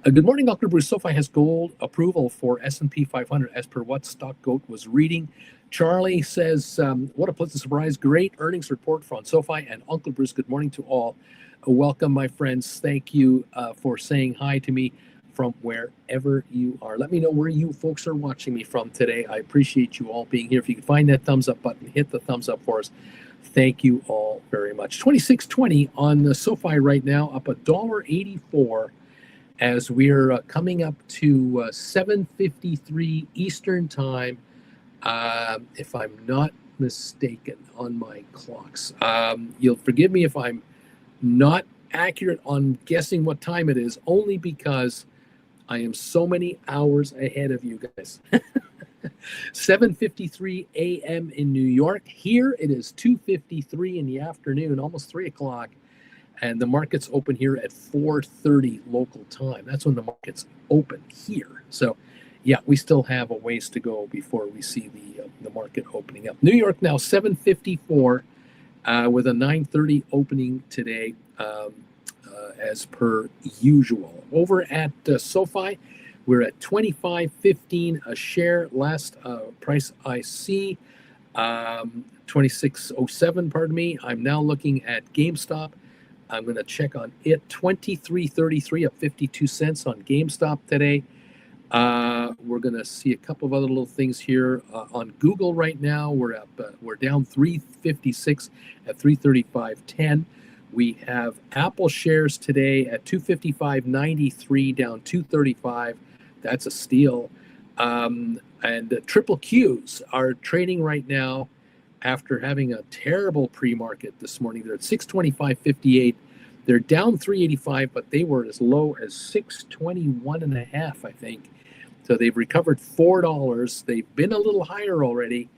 Good morning, Dr. Bruce. SoFi has gold approval for S&P 500 as per what Stock Goat was reading. Charlie says, what a pleasant surprise. Great earnings report from SoFi and Uncle Bruce. Good morning to all. Welcome, my friends. Thank you for saying hi to me from wherever you are. Let me know where you folks are watching me from today. I appreciate you all being here. If you can find that thumbs up button, hit the thumbs up for us. Thank you all very much. 26.20 on the SoFi right now, up $1.84. As we're coming up to 7:53 Eastern Time, if I'm not mistaken on my clocks. You'll forgive me if I'm not accurate on guessing what time it is, only because I am so many hours ahead of you guys. 7:53 a.m. in New York. Here it is 2:53 in the afternoon, almost 3 o'clock. And the market's open here at 4:30 local time. That's when the market's open here. So, yeah, we still have a ways to go before we see the market opening up. New York now 7:54 with a 9:30 opening today, as per usual. Over at SoFi, we're at 25.15 a share. Last price I see, 26.07. Pardon me. I'm now looking at GameStop. I'm going to check on it. 23.33, up 52 cents on GameStop today. We're going to see a couple of other little things here on Google right now. We're down 3.56 at 335.10. We have Apple shares today at 255.93, down 235. That's a steal. And triple Qs are trading right now after having a terrible pre-market this morning. They're at 625.58. They're down 385, but they were as low as 621.5, I think. So they've recovered $4. They've been a little higher already,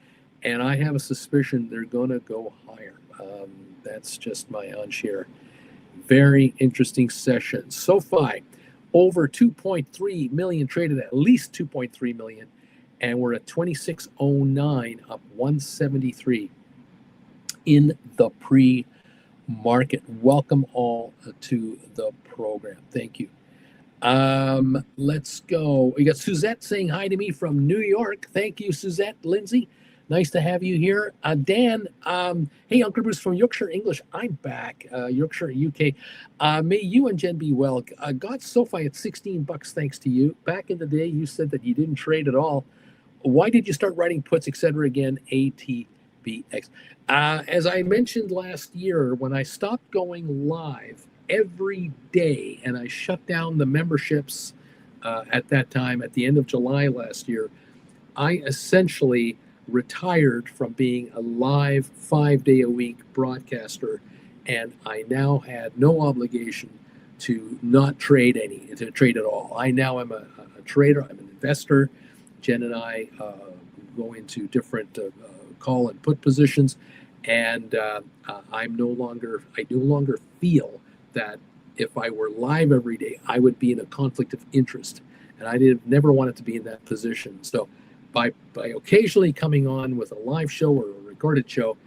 and I have a suspicion they're going to go higher. That's just my hunch here. Very interesting session. SoFi, over 2.3 million traded, at least 2.3 million. And we're at 26.09, up 173 in the pre-market. Welcome all to the program. Thank you. Let's go. We got Suzette saying hi to me from New York. Thank you, Suzette. Lindsay, nice to have you here. Dan, hey, Uncle Bruce from Yorkshire, English. I'm back. Yorkshire, UK. May you and Jen be well. Got SoFi at $16, thanks to you. Back in the day, you said that you didn't trade at all. Why did you start writing puts, etc. again? ATBX. As I mentioned last year, when I stopped going live every day and I shut down the memberships at that time, at the end of July last year, I essentially retired from being a live 5-day-a-week broadcaster and I now had no obligation to not trade to trade at all. I now am a trader. I'm an investor. Jen and I go into different call and put positions, and I no longer feel that if I were live every day, I would be in a conflict of interest, and I never wanted to be in that position. So, by occasionally coming on with a live show or a recorded show,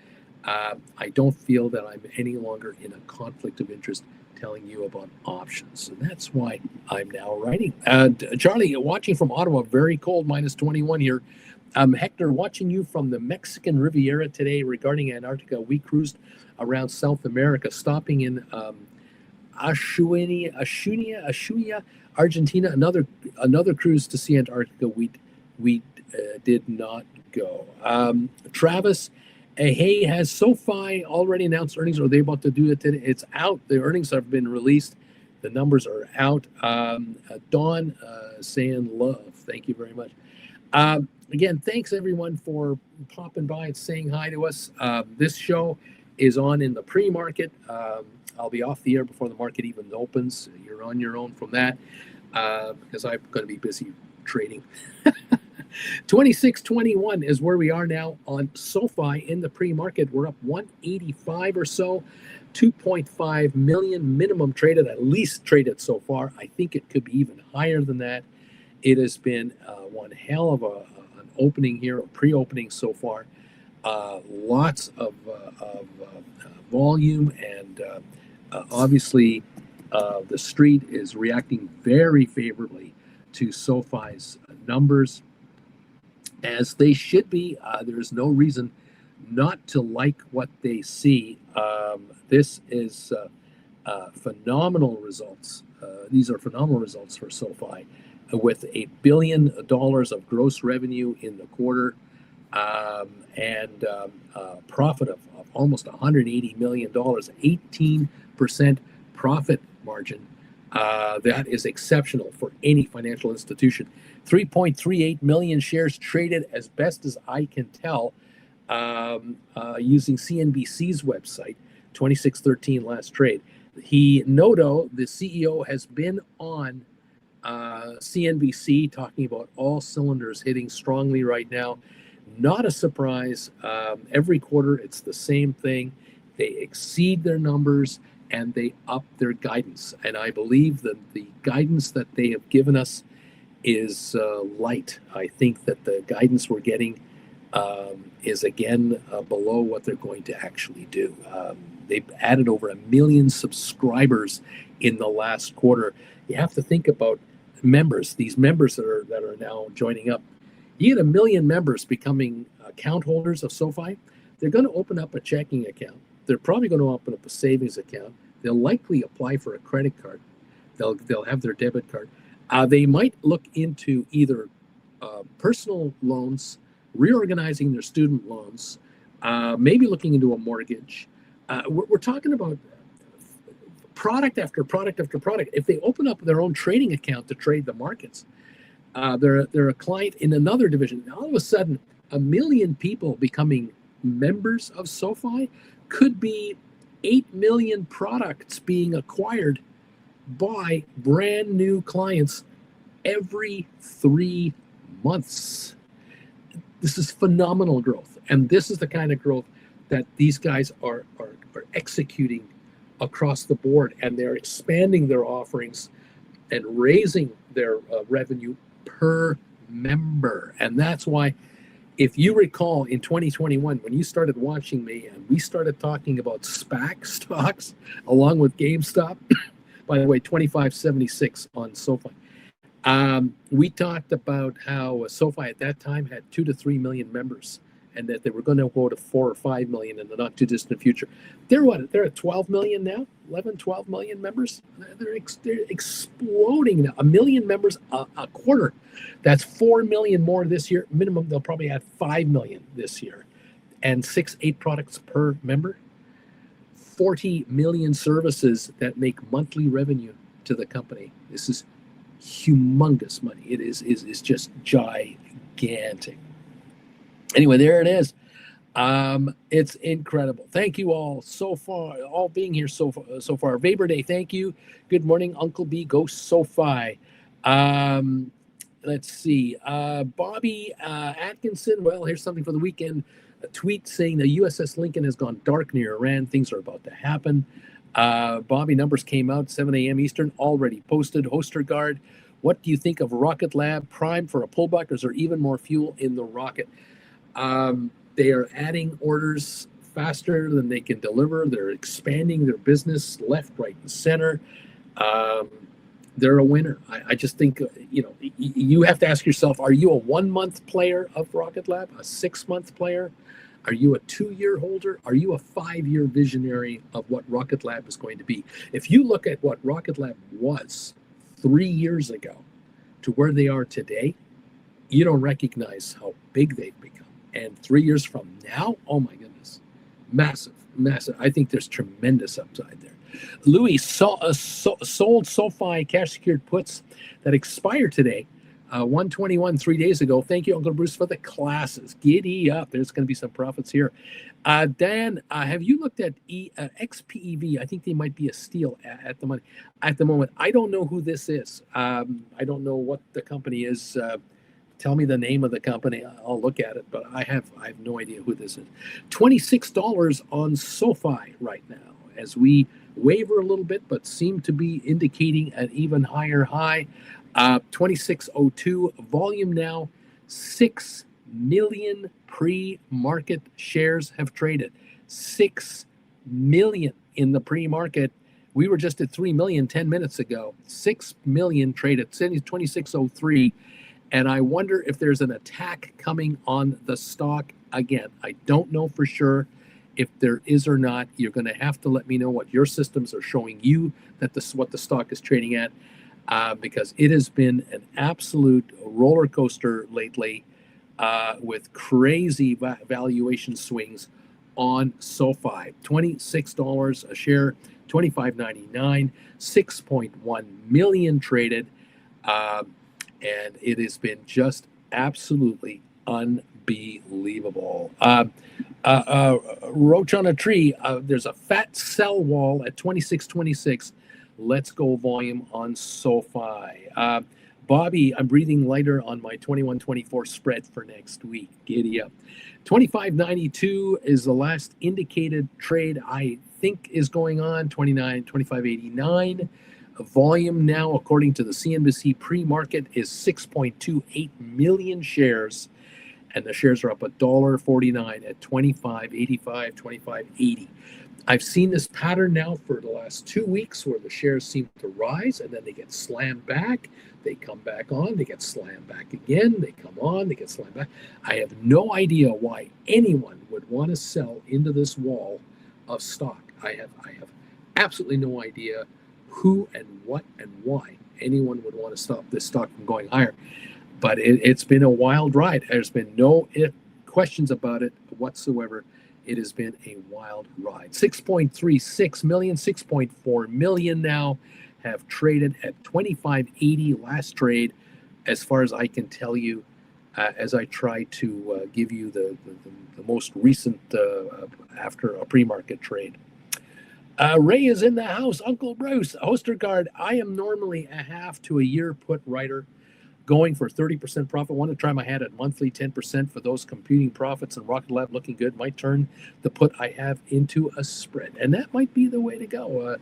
I don't feel that I'm any longer in a conflict of interest telling you about options. And that's why I'm now writing. Charlie, watching from Ottawa, very cold, -21 here. Hector, watching you from the Mexican Riviera today regarding Antarctica. We cruised around South America, stopping in Ashuya, Argentina. Another cruise to see Antarctica. We did not go. Travis, hey, has SoFi already announced earnings? Or are they about to do it today? It's out. The earnings have been released. The numbers are out. Dawn saying love. Thank you very much. Again, thanks everyone for popping by and saying hi to us. This show is on in the pre-market. I'll be off the air before the market even opens. You're on your own from that because I'm going to be busy trading. 26.21 is where we are now on SoFi in the pre-market. We're up 185 or so, 2.5 million minimum traded, at least traded so far. I think it could be even higher than that. It has been one hell of an opening here, a pre-opening so far. Lots of volume, and obviously the street is reacting very favorably to SoFi's numbers, as they should be. There's no reason not to like what they see. This is phenomenal results. These are phenomenal results for SoFi, with $1 billion of gross revenue in the quarter, and profit of almost $180 million, 18% profit margin. That is exceptional for any financial institution. 3.38 million shares traded, as best as I can tell, using CNBC's website, 2613 last trade. Noto, the CEO, has been on CNBC talking about all cylinders hitting strongly right now. Not a surprise. Every quarter, it's the same thing. They exceed their numbers and they up their guidance. And I believe that the guidance that they have given us is light. I think that the guidance we're getting is again below what they're going to actually do. They've added over 1 million subscribers in the last quarter. You have to think about members, these members that are now joining up. You get 1 million members becoming account holders of SoFi. They're going to open up a checking account. They're probably going to open up a savings account. They'll likely apply for a credit card. They'll have their debit card. They might look into either personal loans, reorganizing their student loans, maybe looking into a mortgage. We're talking about product after product after product. If they open up their own trading account to trade the markets, they're a client in another division. Now, all of a sudden, 1 million people becoming members of SoFi could be 8 million products being acquired by brand new clients every 3 months. This is phenomenal growth. And this is the kind of growth that these guys are executing across the board. And they're expanding their offerings and raising their revenue per member. And that's why, if you recall, in 2021, when you started watching me and we started talking about SPAC stocks along with GameStop, by the way, 2576 on SoFi. We talked about how SoFi at that time had 2 to 3 million members, and that they were going to go to 4 or 5 million in the not too distant future. They're at 12 million now, 11, 12 million members. They're exploding now. 1 million members a quarter. That's 4 million more this year. Minimum, they'll probably add 5 million this year, and 8 products per member. 40 million services that make monthly revenue to the company. This is humongous money. It is just gigantic. Anyway, there it is. It's incredible. Thank you all so far, all being here so far. Vapor Day, thank you. Good morning, Uncle B. Go SoFi. Um, let's see. Bobby Atkinson. Well, here's something for the weekend. A tweet saying the USS Lincoln has gone dark near Iran. Things are about to happen. Bobby, numbers came out 7 a.m. Eastern, already posted. Hostergaard, what do you think of Rocket Lab? Prime for a pullback, or is there even more fuel in the rocket? They are adding orders faster than they can deliver. They're expanding their business left, right, and center. Um, they're a winner. I just think, you have to ask yourself, are you a 1 month player of Rocket Lab, a 6 month player? Are you a 2 year holder? Are you a 5 year visionary of what Rocket Lab is going to be? If you look at what Rocket Lab was 3 years ago to where they are today, you don't recognize how big they've become. And 3 years from now, oh my goodness, massive, massive. I think there's tremendous upside there. Louis sold SoFi cash secured puts that expired today, 121 3 days ago. Thank you, Uncle Bruce, for the classes. Giddy up. There's going to be some profits here. Dan, have you looked at XPEV? I think they might be a steal at the moment. I don't know who this is. I don't know what the company is. Tell me the name of the company. I'll look at it, but I have no idea who this is. $26 on SoFi right now as we waver a little bit, but seem to be indicating an even higher high. 26.02 volume now. 6 million pre-market shares have traded. 6 million in the pre-market. We were just at 3 million 10 minutes ago. 6 million traded. 26.03. And I wonder if there's an attack coming on the stock again. I don't know for sure if there is or not. You're going to have to let me know what your systems are showing you that what the stock is trading at, because it has been an absolute roller coaster lately with crazy valuation swings on SoFi. $26 a share, $25.99, 6.1 million traded. And it has been just absolutely unbelievable. Roach on a tree. There's a fat sell wall at 26.26. Let's go volume on SoFi. Bobby, I'm breathing lighter on my 21.24 spread for next week. Giddy up. 25.92 is the last indicated trade I think is going on. 25.89. Volume now, according to the CNBC pre-market, is 6.28 million shares, and the shares are up $1.49 at 25.85, 25.80. I've seen this pattern now for the last 2 weeks where the shares seem to rise and then they get slammed back. They come back on, they get slammed back again, they come on, they get slammed back. I have no idea why anyone would want to sell into this wall of stock. I have absolutely no idea who and what and why anyone would want to stop this stock from going higher. But it's been a wild ride. There's been no questions about it whatsoever. It has been a wild ride. 6.36 million, 6.4 million now have traded at 25.80 last trade, as far as I can tell you, as I try to give you the most recent after a pre-market trade. Ray is in the house. Uncle Bruce, Ostergaard. I am normally a half to a year put writer, going for 30% profit. Want to try my hand at monthly 10% for those computing profits, and Rocket Lab looking good. Might turn the put I have into a spread, and that might be the way to go.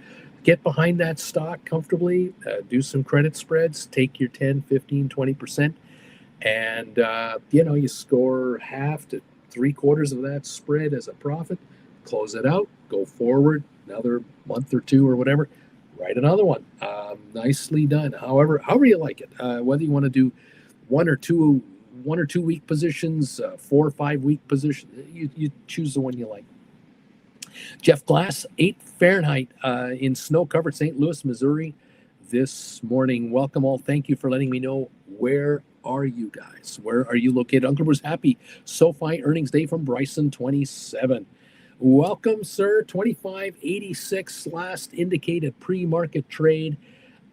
Get behind that stock comfortably, do some credit spreads, take your 10, 15, 20%, and you score half to 3/4 of that spread as a profit, close it out, go forward another month or two or whatever, write another one. Nicely done. However you like it, whether you want to do 1 or 2 week positions, 4 or 5 week positions, you choose the one you like. Jeff Glass, 8 Fahrenheit in snow-covered St. Louis, Missouri this morning. Welcome all. Thank you for letting me know. Where are you guys? Where are you located? Uncle Bruce, happy SoFi earnings day from Bryson, 27. Welcome, sir. 25.86 last indicated pre-market trade.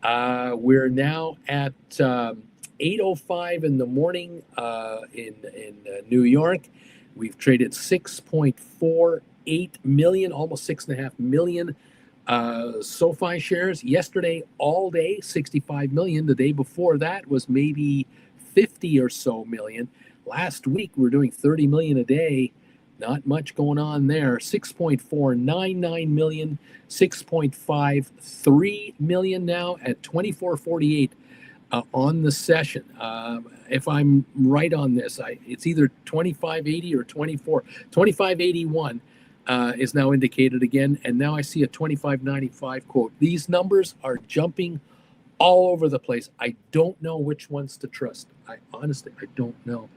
We're now at 8:05 in the morning in New York. We've traded 6.48 million, almost 6.5 million SoFi shares. Yesterday, all day, 65 million. The day before that was maybe 50 or so million. Last week, we were doing 30 million a day. Not much going on there. 6.499 million, 6.53 million now at 24.48 on the session. If I'm right on this, it's either 25.80 or 25.81 is now indicated again. And now I see a 25.95 quote. These numbers are jumping all over the place. I don't know which ones to trust. I honestly don't know.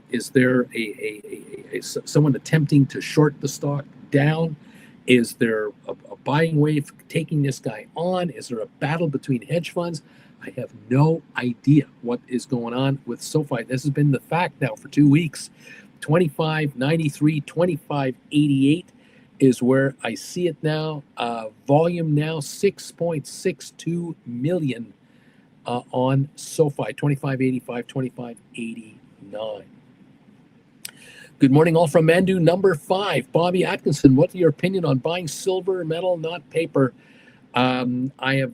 Is there someone attempting to short the stock down? Is there a buying wave taking this guy on? Is there a battle between hedge funds? I have no idea what is going on with SoFi. This has been the fact now for 2 weeks. 25.93, 25.88 is where I see it now. Volume now 6.62 million on SoFi. 25.85, 25.89. Good morning, all from Mandu number 5. Bobby Atkinson, what's your opinion on buying silver metal, not paper? I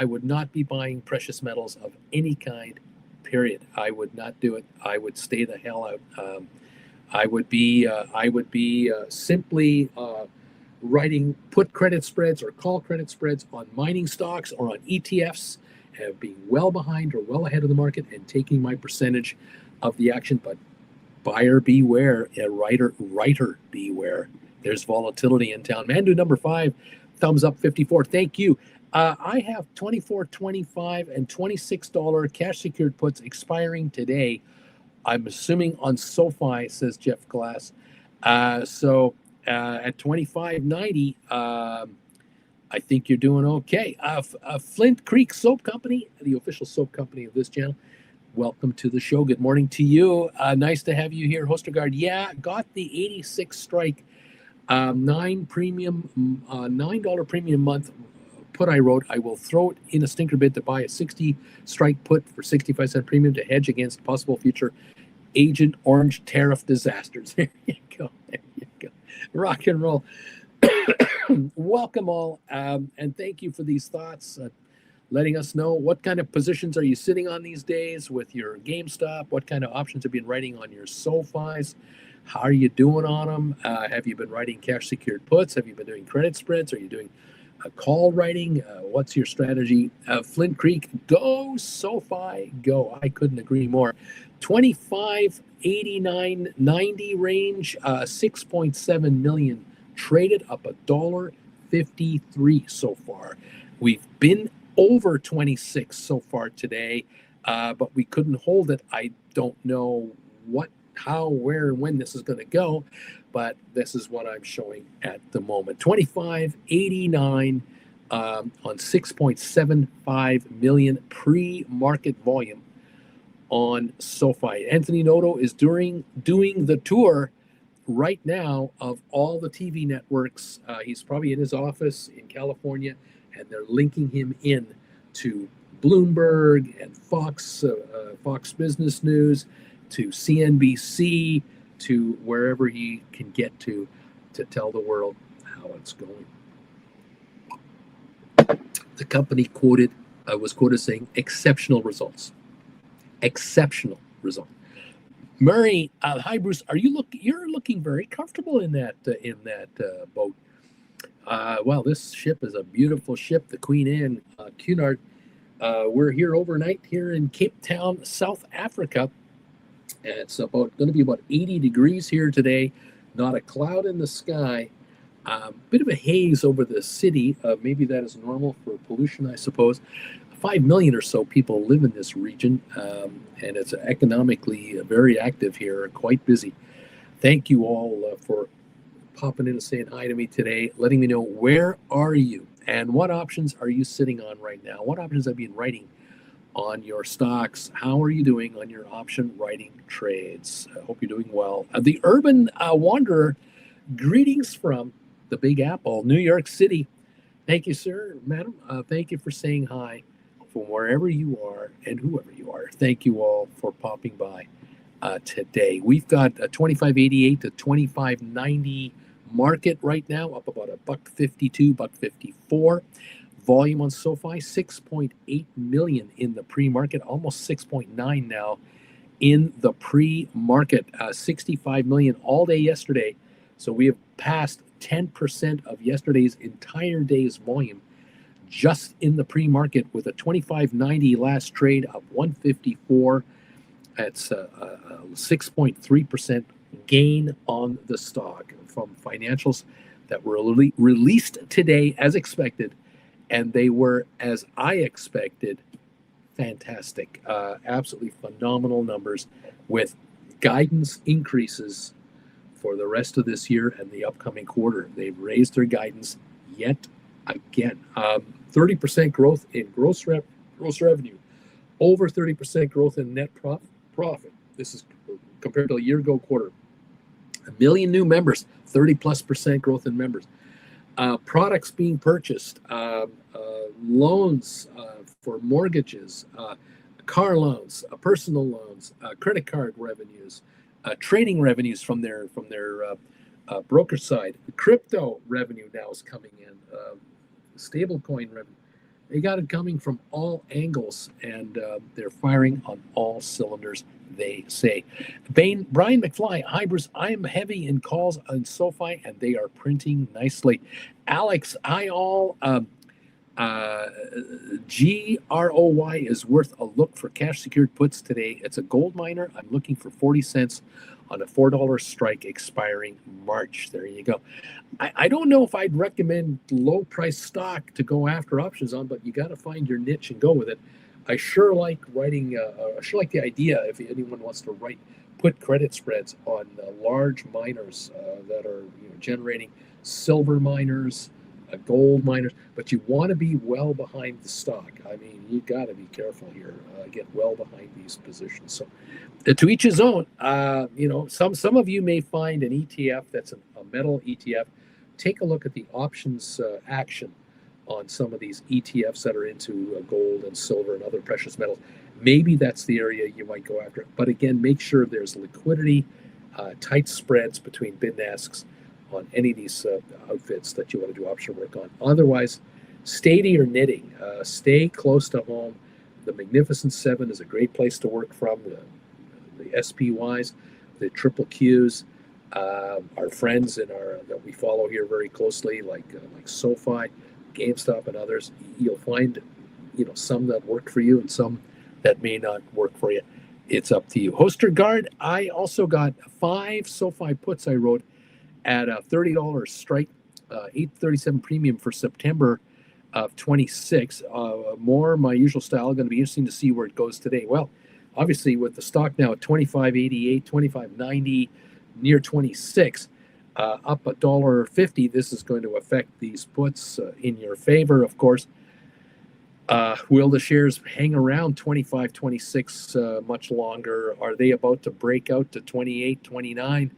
would not be buying precious metals of any kind, period. I would not do it. I would stay the hell out. I would be simply writing put credit spreads or call credit spreads on mining stocks or on ETFs, being well behind or well ahead of the market and taking my percentage of the action. But buyer beware, writer beware. There's volatility in town. Mandu number 5, thumbs up 54. Thank you. I have $24, $25, and $26 cash secured puts expiring today. I'm assuming on SoFi, says Jeff Glass. So at $25.90, I think you're doing okay. Flint Creek Soap Company, the official soap company of this channel. Welcome to the show. Good morning to you. Nice to have you here, Hostergaard. Yeah, got the 86 strike, $9 premium month put I wrote. I will throw it in a stinker bid to buy a 60 strike put for 65-cent premium to hedge against possible future Agent Orange tariff disasters. There you go. There you go. Rock and roll. Welcome all, and thank you for these thoughts. Letting us know what kind of positions are you sitting on these days with your GameStop? What kind of options have you been writing on your SoFis? How are you doing on them? Have you been writing cash secured puts? Have you been doing credit spreads? Are you doing call writing? What's your strategy? Flint Creek, go SoFi, go. I couldn't agree more. 25, 89, 90 range, 6.7 million traded, up $1.53 so far. We've been over 26 so far today, but we couldn't hold it. I don't know what, how, where, and when this is going to go, but this is what I'm showing at the moment. 25.89 on 6.75 million pre-market volume on SoFi. Anthony Noto is doing the tour right now of all the TV networks. He's probably in his office in California, and they're linking him in to Bloomberg and Fox Business News, to CNBC, to wherever he can get to tell the world how it's going. The company was quoted saying exceptional results. Exceptional result. Murray, hi Bruce. You're looking very comfortable in that boat. Well, this ship is a beautiful ship, the Queen Anne Cunard. We're here overnight here in Cape Town, South Africa. It's going to be about 80 degrees here today. Not a cloud in the sky. Bit of a haze over the city. Maybe that is normal for pollution, I suppose. 5 million or so people live in this region, and it's economically very active here, quite busy. Thank you all for popping in and saying hi to me today, letting me know where are you and what options are you sitting on right now? What options have you been writing on your stocks? How are you doing on your option writing trades? I hope you're doing well. The Urban Wanderer, greetings from the Big Apple, New York City. Thank you, sir, madam. Thank you for saying hi from wherever you are and whoever you are. Thank you all for popping by. today. We've got a 25.88 to 25.90 market right now, up about a buck 52, buck 54. Volume on SoFi 6.8 million in the pre-market, almost 6.9 now in the pre-market. 65 million all day yesterday. So we have passed 10% of yesterday's entire day's volume just in the pre-market, with a 25.90 last trade, up 154. That's a 6.3% gain on the stock from financials that were released today as expected, and they were, as I expected, fantastic. Absolutely phenomenal numbers, with guidance increases for the rest of this year and the upcoming quarter. They've raised their guidance yet again. 30% growth in gross revenue, over 30% growth in net profit. This is compared to a year ago quarter. 1 million new members, 30+% growth in members. Products being purchased, loans for mortgages, car loans, personal loans, credit card revenues, trading revenues from their broker side. Crypto revenue now is coming in. Stablecoin revenue. They got it coming from all angles, and they're firing on all cylinders, they say. Brian McFly, hi Bruce, I am heavy in calls on SoFi, and they are printing nicely. Alex, hi all. GROY is worth a look for cash secured puts today. It's a gold miner. I'm looking for 40 cents on a $4 strike expiring March. There you go. I don't know if I'd recommend low price stock to go after options on, but you got to find your niche and go with it. I sure like writing. I sure like the idea, if anyone wants to put credit spreads on large miners that are generating, silver miners, gold miners, but you want to be well behind the stock. I mean, you got to be careful here. Get well behind these positions. So, to each his own. Some of you may find an ETF that's a metal ETF. Take a look at the options action on some of these ETFs that are into gold and silver and other precious metals. Maybe that's the area you might go after. But again, make sure there's liquidity, tight spreads between bid and asks on any of these outfits that you want to do option work on. Otherwise, stay to your knitting. Stay close to home. The Magnificent Seven is a great place to work from. The SPYs, the triple Qs, our friends that we follow here very closely, like SoFi, GameStop, and others. You'll find some that work for you and some that may not work for you. It's up to you. Hoster Guard, I also got 5 SoFi puts I wrote at a $30 strike, 837 premium for September of 26. More my usual style. Going to be interesting to see where it goes today. Well, obviously with the stock now at 25.88, 25.90, near 26, up $1.50. This is going to affect these puts in your favor, of course. Will the shares hang around 25, 26 much longer? Are they about to break out to 28, 29?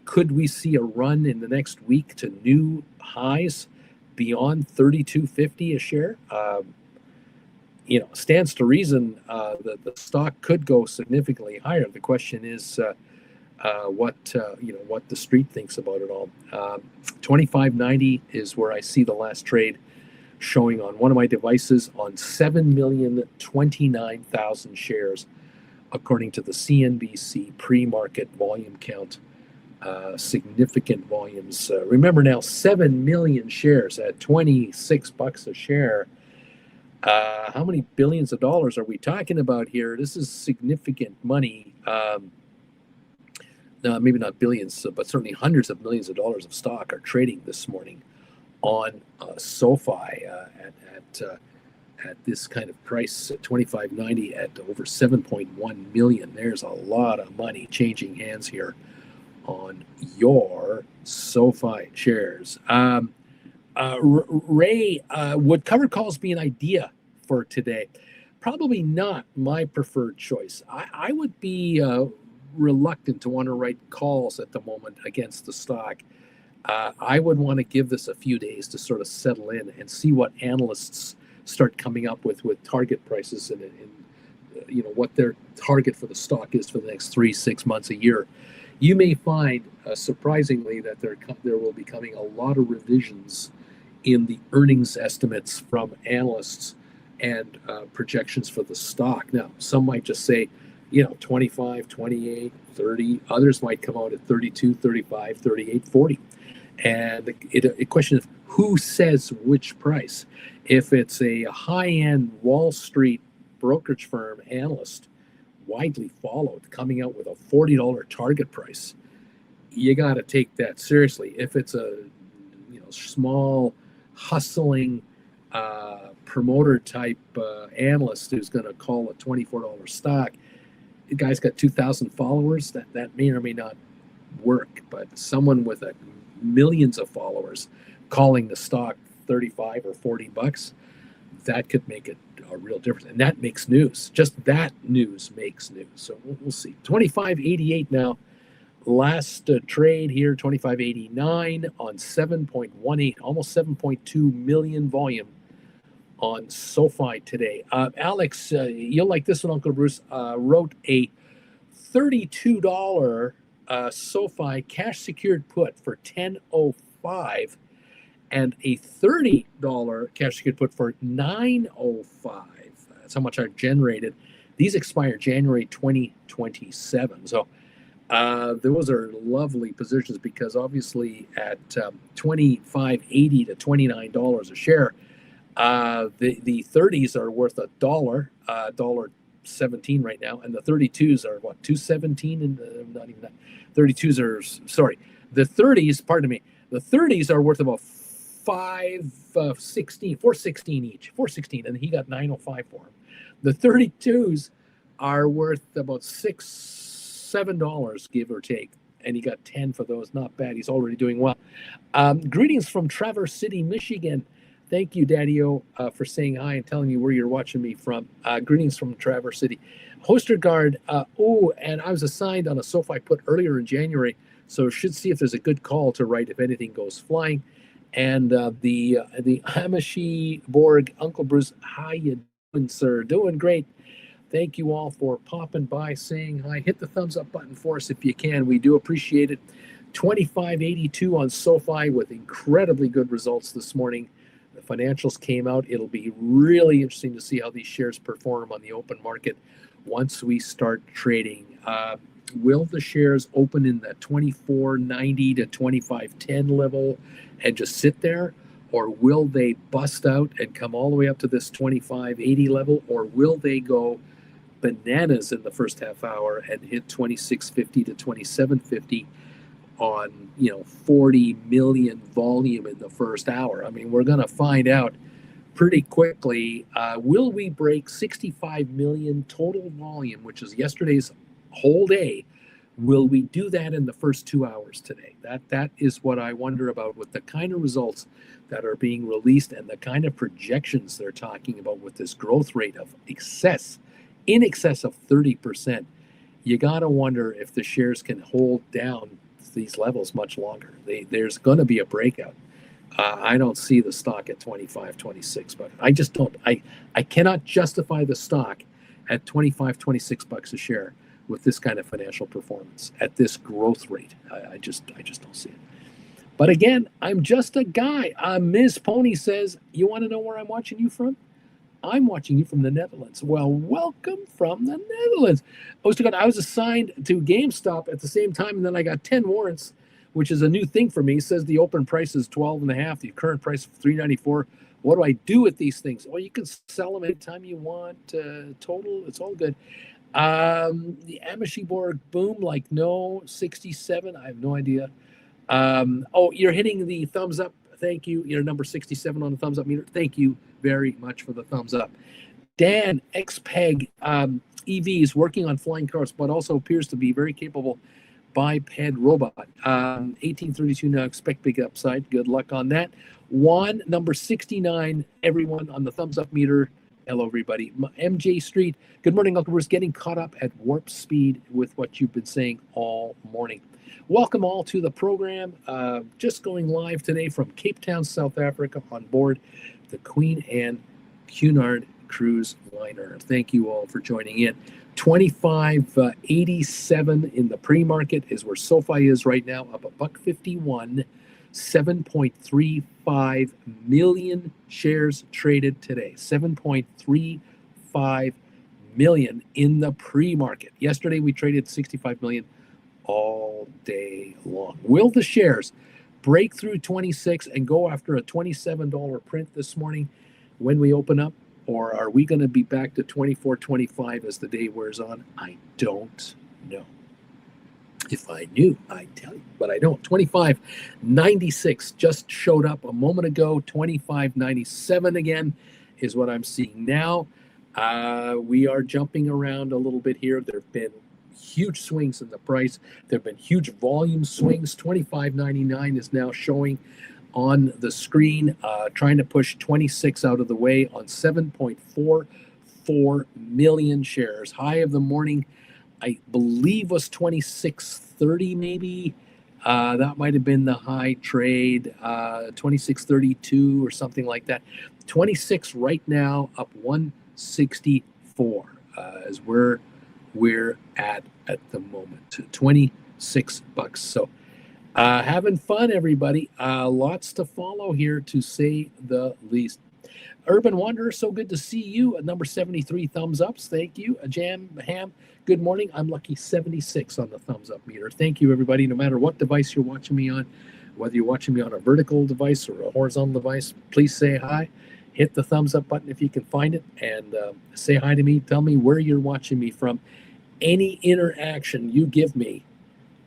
Could we see a run in the next week to new highs beyond 32.50 a share? Stands to reason that the stock could go significantly higher. The question is what the street thinks about it all. 25.90 is where I see the last trade showing on one of my devices on 7,029,000 shares, according to the CNBC pre-market volume count. Significant volumes. Remember now, 7 million shares at $26 a share. How many billions of dollars are we talking about here? This is significant money. No, maybe not billions, but certainly hundreds of millions of dollars of stock are trading this morning on SoFi at this kind of price, at 25.90, at over 7.1 million. There's a lot of money changing hands here on your SoFi shares. Ray, would covered calls be an idea for today? Probably not my preferred choice. I would be reluctant to want to write calls at the moment against the stock. I would want to give this a few days to sort of settle in and see what analysts start coming up with target prices in what their target for the stock is for the next 3-6 months, a year, you may find surprisingly that there will be coming a lot of revisions in the earnings estimates from analysts and projections for the stock. Now, some might just say, 25, 28, 30. Others might come out at 32, 35, 38, 40. And the question is, who says which price? If it's a high-end Wall Street brokerage firm analyst, widely followed, coming out with a $40 target price, you got to take that seriously. If it's a small, hustling promoter type analyst who's going to call a $24 stock, the guy's got 2,000 followers, that may or may not work. But someone with millions of followers calling the stock 35 or 40 bucks, that could make it a real difference. And that makes news. Just that news makes news. So we'll see. 25.88 now. Last trade here, 25.89 on 7.18, almost 7.2 million volume on SoFi today. Alex, you'll like this one, Uncle Bruce, wrote a $32 SoFi cash secured put for 10.05 and a $30 cash secured put for 9.05. That's how much I generated. These expire January 2027. So those are lovely positions, because obviously at $25.80 to $29 a share, the 30s are worth $1.17 right now, and the 32s are what, 217, and not even that. 32s are, sorry, the 30s, pardon me, the 30s are worth about 416 each, 416, and he got 905 for them. The 32s are worth about $7, give or take, and he got 10 for those. Not bad. He's already doing well. Greetings from Traverse City, Michigan. Thank you, Daddy-O, for saying hi and telling me where you're watching me from. Greetings from Traverse City. Hostergaard, and I was assigned on a SoFi put earlier in January, so should see if there's a good call to write if anything goes flying. And the Hamishi Borg, Uncle Bruce, how you doing, sir? Doing great. Thank you all for popping by, saying hi. Hit the thumbs up button for us if you can. We do appreciate it. 25.82 on SoFi with incredibly good results this morning. The financials came out. It'll be really interesting to see how these shares perform on the open market once we start trading. Will the shares open in the 24.90 to 25.10 level and just sit there? Or will they bust out and come all the way up to this 25.80 level? Or will they go bananas in the first half hour and hit 26.50 to 27.50 on 40 million volume in the first hour? I mean, we're going to find out pretty quickly. Will we break 65 million total volume, which is yesterday's whole day? Will we do that in the first 2 hours today? That is what I wonder about, with the kind of results that are being released and the kind of projections they're talking about with this growth rate of in excess of 30%. You got to wonder if the shares can hold down these levels much longer. There's going to be a breakout. I don't see the stock at 25, 26, but I just don't. I cannot justify the stock at 25, 26 bucks a share with this kind of financial performance at this growth rate. I just don't see it. But again, I'm just a guy. Ms. Pony says, you want to know where I'm watching you from? I'm watching you from the Netherlands. Well, welcome from the Netherlands. I was assigned to GameStop at the same time, and then I got 10 warrants, which is a new thing for me. It says the open price is 12.5, the current price of $3.94. What do I do with these things? Well, you can sell them anytime you want. Total, it's all good. The Amishiborg boom, like no, 67. I have no idea. You're hitting the thumbs up. Thank you. You're number 67 on the thumbs up meter. Thank you very much for the thumbs up. Dan XPEG EV is working on flying cars, but also appears to be very capable biped robot. 1832 now, expect big upside. Good luck on that. Juan, number 69, everyone on the thumbs up meter. Hello, everybody. MJ Street, good morning, Uncle Bruce. Getting caught up at warp speed with what you've been saying all morning. Welcome all to the program. Just going live today from Cape Town, South Africa, on board the Queen Anne Cunard cruise liner. Thank you all for joining in. 25.87 in the pre-market is where SoFi is right now, up $1.51. 7.35 million shares traded today. 7.35 million in the pre-market. Yesterday we traded 65 million all day long. Will the shares break through 26 and go after a $27 print this morning when we open up? Or are we going to be back to 24, 25 as the day wears on? I don't know. If I knew, I'd tell you, but I don't. 25.96 just showed up a moment ago. 25.97 again is what I'm seeing now. We are jumping around a little bit here. There have been huge swings in the price. There have been huge volume swings. 25.99 is now showing on the screen, trying to push 26 out of the way on 7.44 million shares. High of the morning, I believe, was 26.30 maybe. That might have been the high trade, 26.32 or something like that. 26 right now, up 164 is where we're at the moment. $26. So having fun, everybody. Lots to follow here, to say the least. Urban Wanderer, so good to see you. At number 73, thumbs ups. Thank you. Jam Ham, good morning. I'm lucky 76 on the thumbs up meter. Thank you, everybody. No matter what device you're watching me on, whether you're watching me on a vertical device or a horizontal device, please say hi. Hit the thumbs up button if you can find it, and say hi to me. Tell me where you're watching me from. Any interaction you give me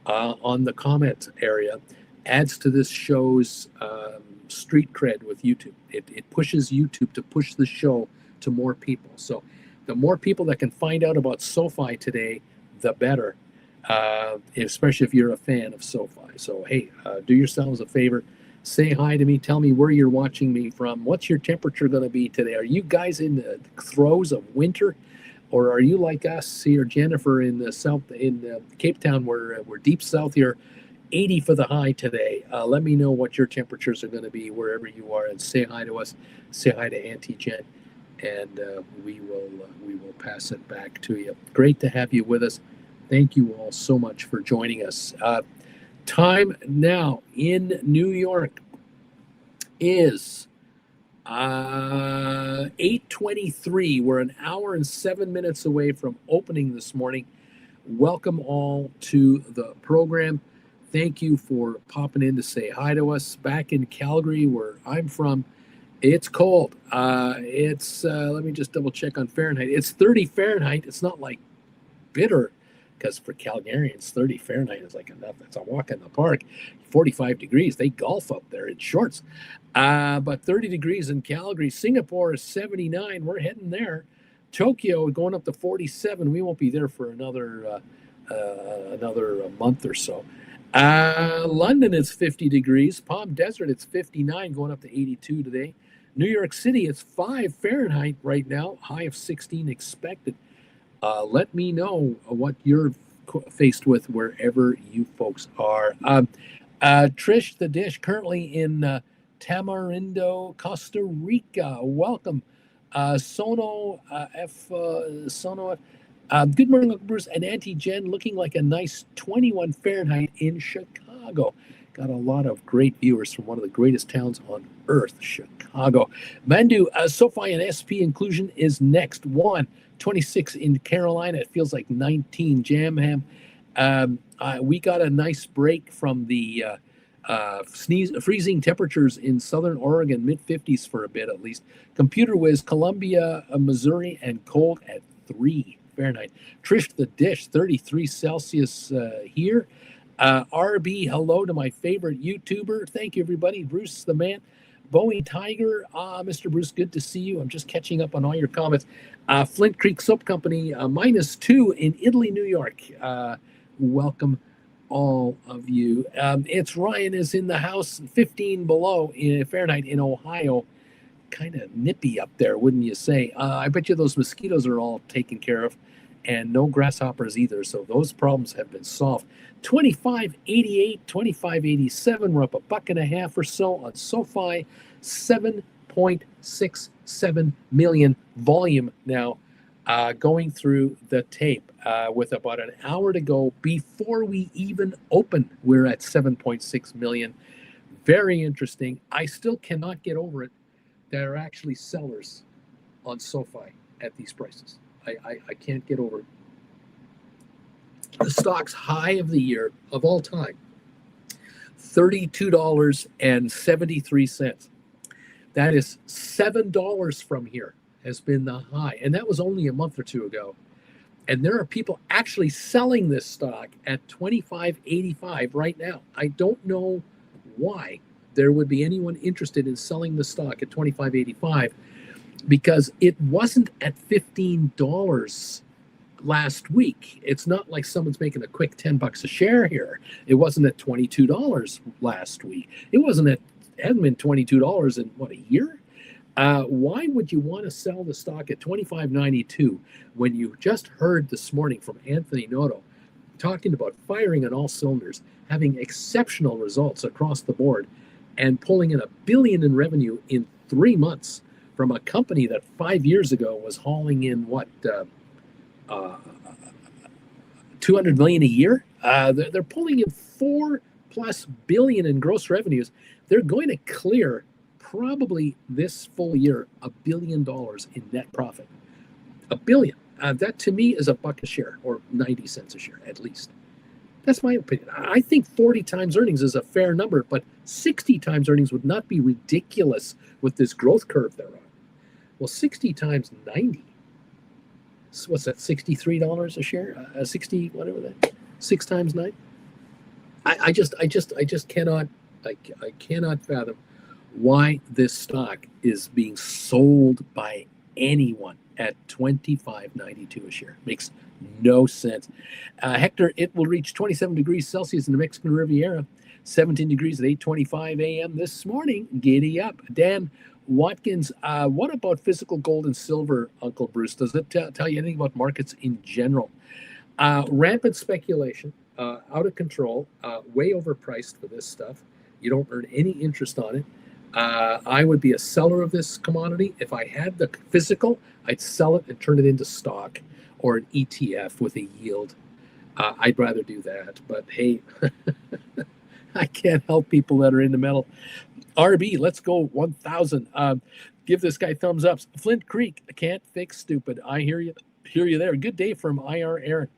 on the comment area adds to this show's street cred with YouTube. It pushes YouTube to push the show to more people. So the more people that can find out about SoFi today, the better, especially if you're a fan of SoFi. So, hey, do yourselves a favor. Say hi to me. Tell me where you're watching me from. What's your temperature going to be today? Are you guys in the throes of winter? Or are you like us here, Jennifer, in the south, in Cape Town, where we're deep south here, 80 for the high today. Let me know what your temperatures are going to be wherever you are, and say hi to us. Say hi to Auntie Jen, and we will pass it back to you. Great to have you with us. Thank you all so much for joining us. Time now in New York is 8:23. We're an hour and 7 minutes away from opening this morning. Welcome all to the program. Thank you for popping in to say hi to us. Back in Calgary, where I'm from, it's cold. It's let me just double check on Fahrenheit. It's 30 Fahrenheit. It's not like bitter, because for Calgarians, 30 Fahrenheit is like enough. That's a walk in the park. 45 degrees. They golf up there in shorts. But 30 degrees in Calgary. Singapore is 79. We're heading there. Tokyo going up to 47. We won't be there for another month or so. London is 50 degrees. Palm Desert, it's 59, going up to 82 today. New York City, it's 5 Fahrenheit right now. High of 16 expected. Let me know what you're faced with wherever you folks are. Trish the Dish, currently in Tamarindo, Costa Rica. Welcome. Sono Sono. Good morning, Uncle Bruce and Auntie Jen. Looking like a nice 21 Fahrenheit in Chicago. Got a lot of great viewers from one of the greatest towns on earth, Chicago. Mandu, SoFi and SP inclusion is next. 26 in Carolina. It feels like 19. Jam Ham. We got a nice break from the freezing temperatures in southern Oregon, mid-50s for a bit at least. Computer Whiz, Columbia, Missouri, and cold at 3 Fahrenheit. Trish the Dish, 33 Celsius here. RB, hello to my favorite YouTuber. Thank you, everybody. Bruce the man. Bowie Tiger, Mr. Bruce, good to see you. I'm just catching up on all your comments. Flint Creek Soap Company, -2 in Italy, New York. Welcome, all of you. It's Ryan is in the house, 15 below in Fahrenheit in Ohio. Kind of nippy up there, wouldn't you say? I bet you those mosquitoes are all taken care of, and no grasshoppers either. So those problems have been solved. 25.88, 25.87. We're up $1.50 or so on SoFi. 7 7.67 million volume now going through the tape with about an hour to go before we even open. We're at 7.6 million. Very interesting. I still cannot get over it. There are actually sellers on SoFi at these prices. I can't get over it. The stock's high of the year of all time, $32.73. That is $7 from here has been the high. And that was only a month or two ago. And there are people actually selling this stock at $25.85 right now. I don't know why there would be anyone interested in selling the stock at $25.85 because it wasn't at $15 last week. It's not like someone's making a quick $10 a share here. It wasn't at $22 last week. It hadn't been $22 in what, a year? Why would you want to sell the stock at $25.92 when you just heard this morning from Anthony Noto talking about firing on all cylinders, having exceptional results across the board, and pulling in $1 billion in revenue in 3 months from a company that 5 years ago was hauling in $200 million a year? They're pulling in $4+ billion in gross revenues. They're going to clear probably this full year $1 billion in net profit. $1 billion. That to me is $1 a share or 90 cents a share at least. That's my opinion. I think 40 times earnings is a fair number, but 60 times earnings would not be ridiculous with this growth curve they're on. Well, 60 times 90. So what's that? $63 a share? 60 whatever that. 6 times 9. I just cannot. I cannot fathom why this stock is being sold by anyone at $25.92 a share. Makes no sense. Hector, it will reach 27 degrees Celsius in the Mexican Riviera, 17 degrees at 8:25 a.m. this morning. Giddy up. Dan Watkins, what about physical gold and silver, Uncle Bruce? Does it tell you anything about markets in general? Rampant speculation, out of control, way overpriced for this stuff. You don't earn any interest on it. I would be a seller of this commodity. If I had the physical, I'd sell it and turn it into stock or an ETF with a yield. I'd rather do that. But hey, I can't help people that are into metal. RB, let's go 1,000. Give this guy thumbs ups. Flint Creek, can't fix stupid. I hear you there. Good day from IR Aaron.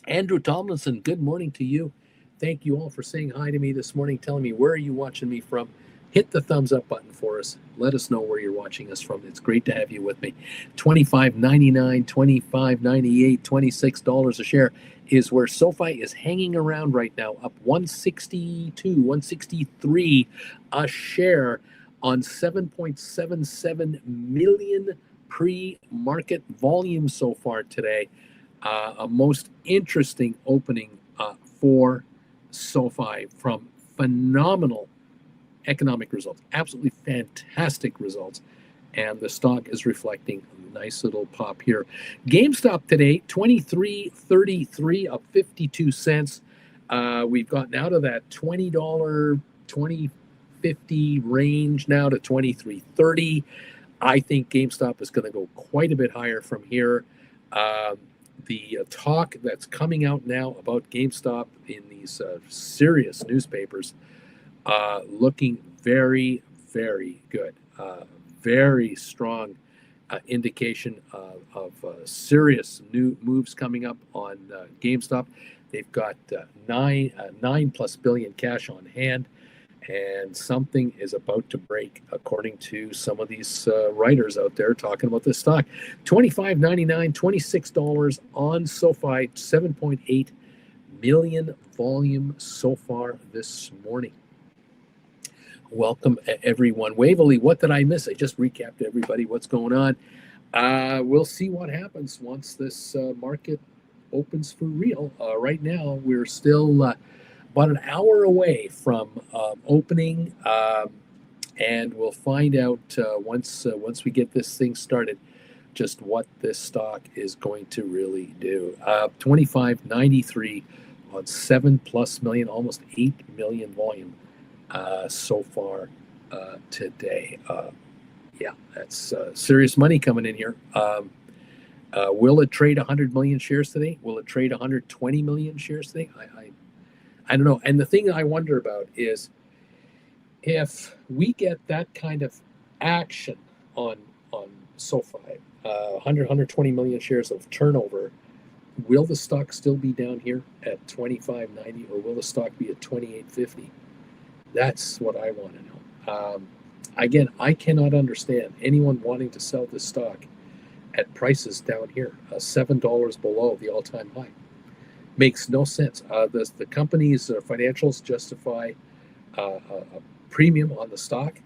Andrew Tomlinson, good morning to you. Thank you all for saying hi to me this morning, telling me where are you watching me from. Hit the thumbs up button for us. Let us know where you're watching us from. It's great to have you with me. $25.99, $25.98, $26 a share is where SoFi is hanging around right now, up 162, 163 a share on 7.77 million pre-market volume so far today. A most interesting opening for SoFi from phenomenal economic results, absolutely fantastic results, and the stock is reflecting a nice little pop here. GameStop today, $23.33, up 52 cents. We've gotten out of that $20, $20.50 range now to $23.30. I think GameStop is going to go quite a bit higher from here. The talk that's coming out now about GameStop in these serious newspapers looking very, very good. Very strong indication of serious new moves coming up on GameStop. They've got $9+ billion cash on hand, and something is about to break, according to some of these writers out there talking about this stock. $25.99, $26 on SoFi, 7.8 million volume so far this morning. Welcome, everyone. Waverly, what did I miss? I just recapped everybody what's going on. We'll see what happens once this market opens for real. Right now, we're still about an hour away from opening, and we'll find out once we get this thing started just what this stock is going to really do. $25.93 on 7+ million, almost 8 million volume so far today. Yeah, that's serious money coming in here. Will it trade 100 million shares today? Will it trade 120 million shares today? I don't know. And the thing I wonder about is if we get that kind of action on SoFi, 120 million shares of turnover, will the stock still be down here at 25.90 or will the stock be at 28.50? That's what I want to know. Again, I cannot understand anyone wanting to sell this stock at prices down here, $7 below the all-time high. Makes no sense. The company's financials justify a premium on the stock.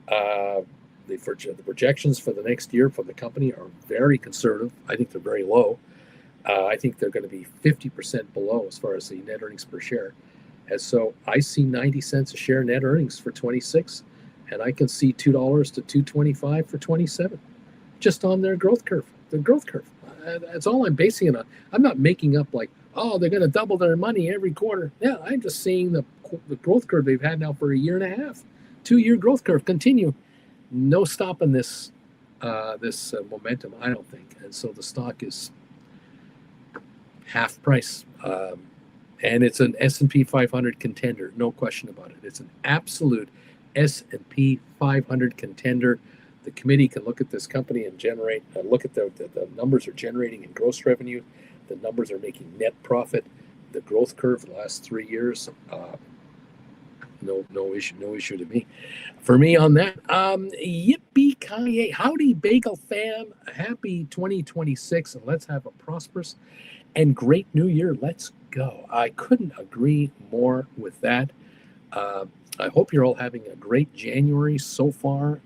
The projections for the next year for the company are very conservative. I think they're very low. I think they're going to be 50% below as far as the net earnings per share. And so I see 90 cents a share net earnings for 26, and I can see $2 to 2.25 for 27, just on their growth curve. The growth curve. That's all I'm basing it on. I'm not making up like, oh, they're going to double their money every quarter. Yeah, I'm just seeing the growth curve they've had now for a year and a half. 2-year growth curve continue. No stopping this momentum, I don't think. And so the stock is half price. And it's an S&P 500 contender, no question about it. It's an absolute S&P 500 contender. The committee can look at this company and look at the numbers are generating in gross revenue. The numbers are making net profit. The growth curve for the last 3 years, no issue to me. For me on that, yippee-ki-yay. Howdy, Bagel fam. Happy 2026, and let's have a prosperous and great new year. Let's go. I couldn't agree more with that. I hope you're all having a great January so far.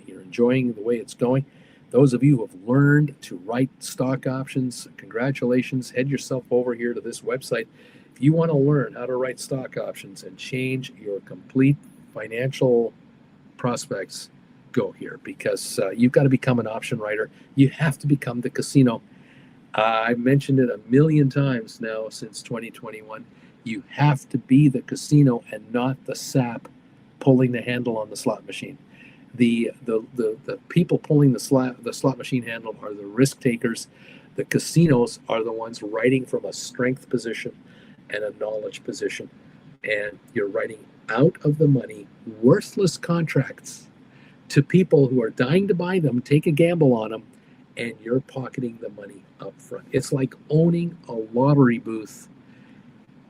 You're enjoying the way it's going. Those of you who have learned to write stock options, congratulations. Head yourself over here to this website. If you want to learn how to write stock options and change your complete financial prospects, go here, because you've got to become an option writer. You have to become the casino. I've mentioned it a million times now since 2021. You have to be the casino and not the sap pulling the handle on the slot machine. The people pulling the slot machine handle are the risk takers. The casinos are the ones writing from a strength position and a knowledge position. And you're writing out of the money worthless contracts to people who are dying to buy them, take a gamble on them, and you're pocketing the money up front. It's like owning a lottery booth.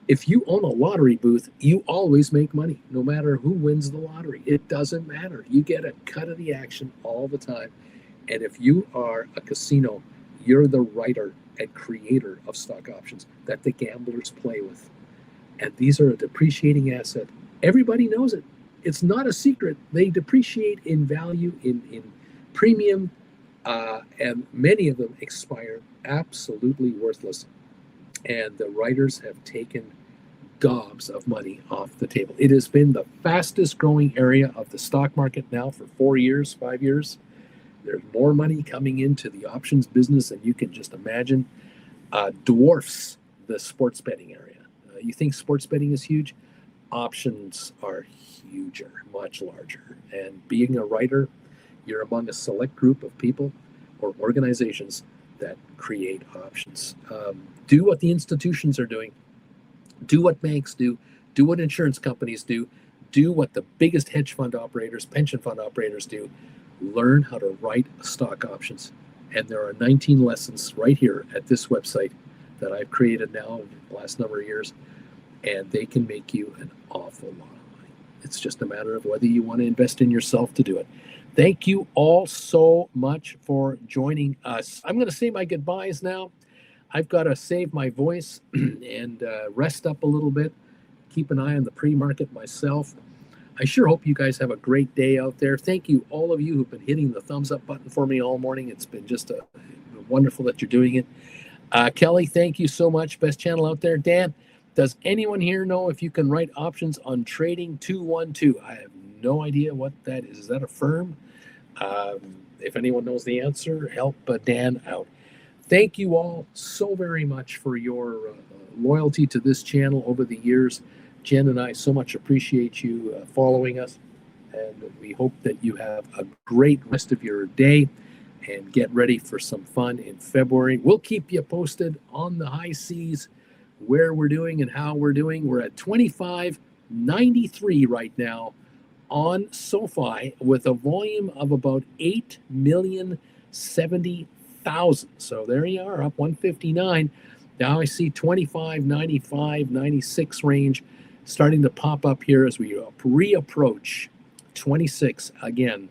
If you own a lottery booth, you always make money, no matter who wins the lottery. It doesn't matter. You get a cut of the action all the time. And if you are a casino, you're the writer and creator of stock options that the gamblers play with. And these are a depreciating asset. Everybody knows it. It's not a secret. They depreciate in value, in premium, and many of them expire absolutely worthless. And the writers have taken gobs of money off the table. It has been the fastest growing area of the stock market now for 4 years, 5 years. There's more money coming into the options business than you can just imagine. Dwarfs the sports betting area. You think sports betting is huge? Options are huger, much larger. And being a writer, you're among a select group of people or organizations that create options. Do what the institutions are doing. Do what banks do. Do what insurance companies do. Do what the biggest hedge fund operators, pension fund operators do. Learn how to write stock options. And there are 19 lessons right here at this website that I've created now in the last number of years. And they can make you an awful lot of money. It's just a matter of whether you want to invest in yourself to do it. Thank you all so much for joining us. I'm going to say my goodbyes now. I've got to save my voice and rest up a little bit, keep an eye on the pre-market myself. I sure hope you guys have a great day out there. Thank you, all of you who've been hitting the thumbs up button for me all morning. It's been just wonderful that you're doing it. Kelly, thank you so much. Best channel out there. Dan, does anyone here know if you can write options on Trading 212? I have no idea what that is. Is that a firm? If anyone knows the answer, help Dan out. Thank you all so very much for your loyalty to this channel over the years. Jen and I so much appreciate you following us. And we hope that you have a great rest of your day and get ready for some fun in February. We'll keep you posted on the high seas, where we're doing and how we're doing. We're at 25.93 right now on Sofi with a volume of about 8,070,000. So there you are, up 159. Now I see 25, 95, 96 range starting to pop up here as we reapproach 26 again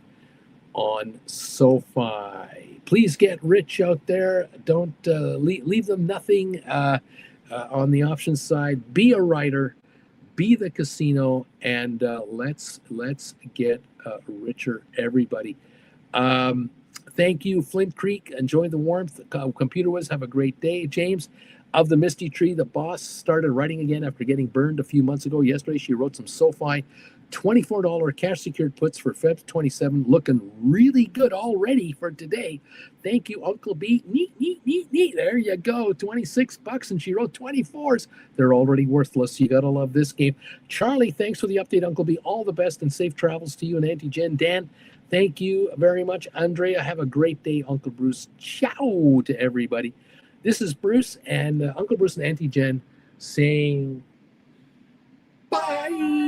on Sofi. Please get rich out there. Don't leave them nothing on the options side. Be a writer, be the casino, and let's get richer, everybody. Thank you, Flint Creek. Enjoy the warmth. Computer Wiz, have a great day. James of the Misty Tree, the boss, started writing again after getting burned a few months ago. Yesterday, she wrote some Sofi $24 cash secured puts for Feb 27, looking really good already for today. Thank you, Uncle B. Neat. There you go. $26, and she wrote 24s. They're already worthless. You gotta love this game. Charlie, thanks for the update, Uncle B. All the best and safe travels to you and Auntie Jen. Dan, thank you very much. Andrea, have a great day. Uncle Bruce, ciao to everybody. This is Bruce and Uncle Bruce and Auntie Jen saying bye.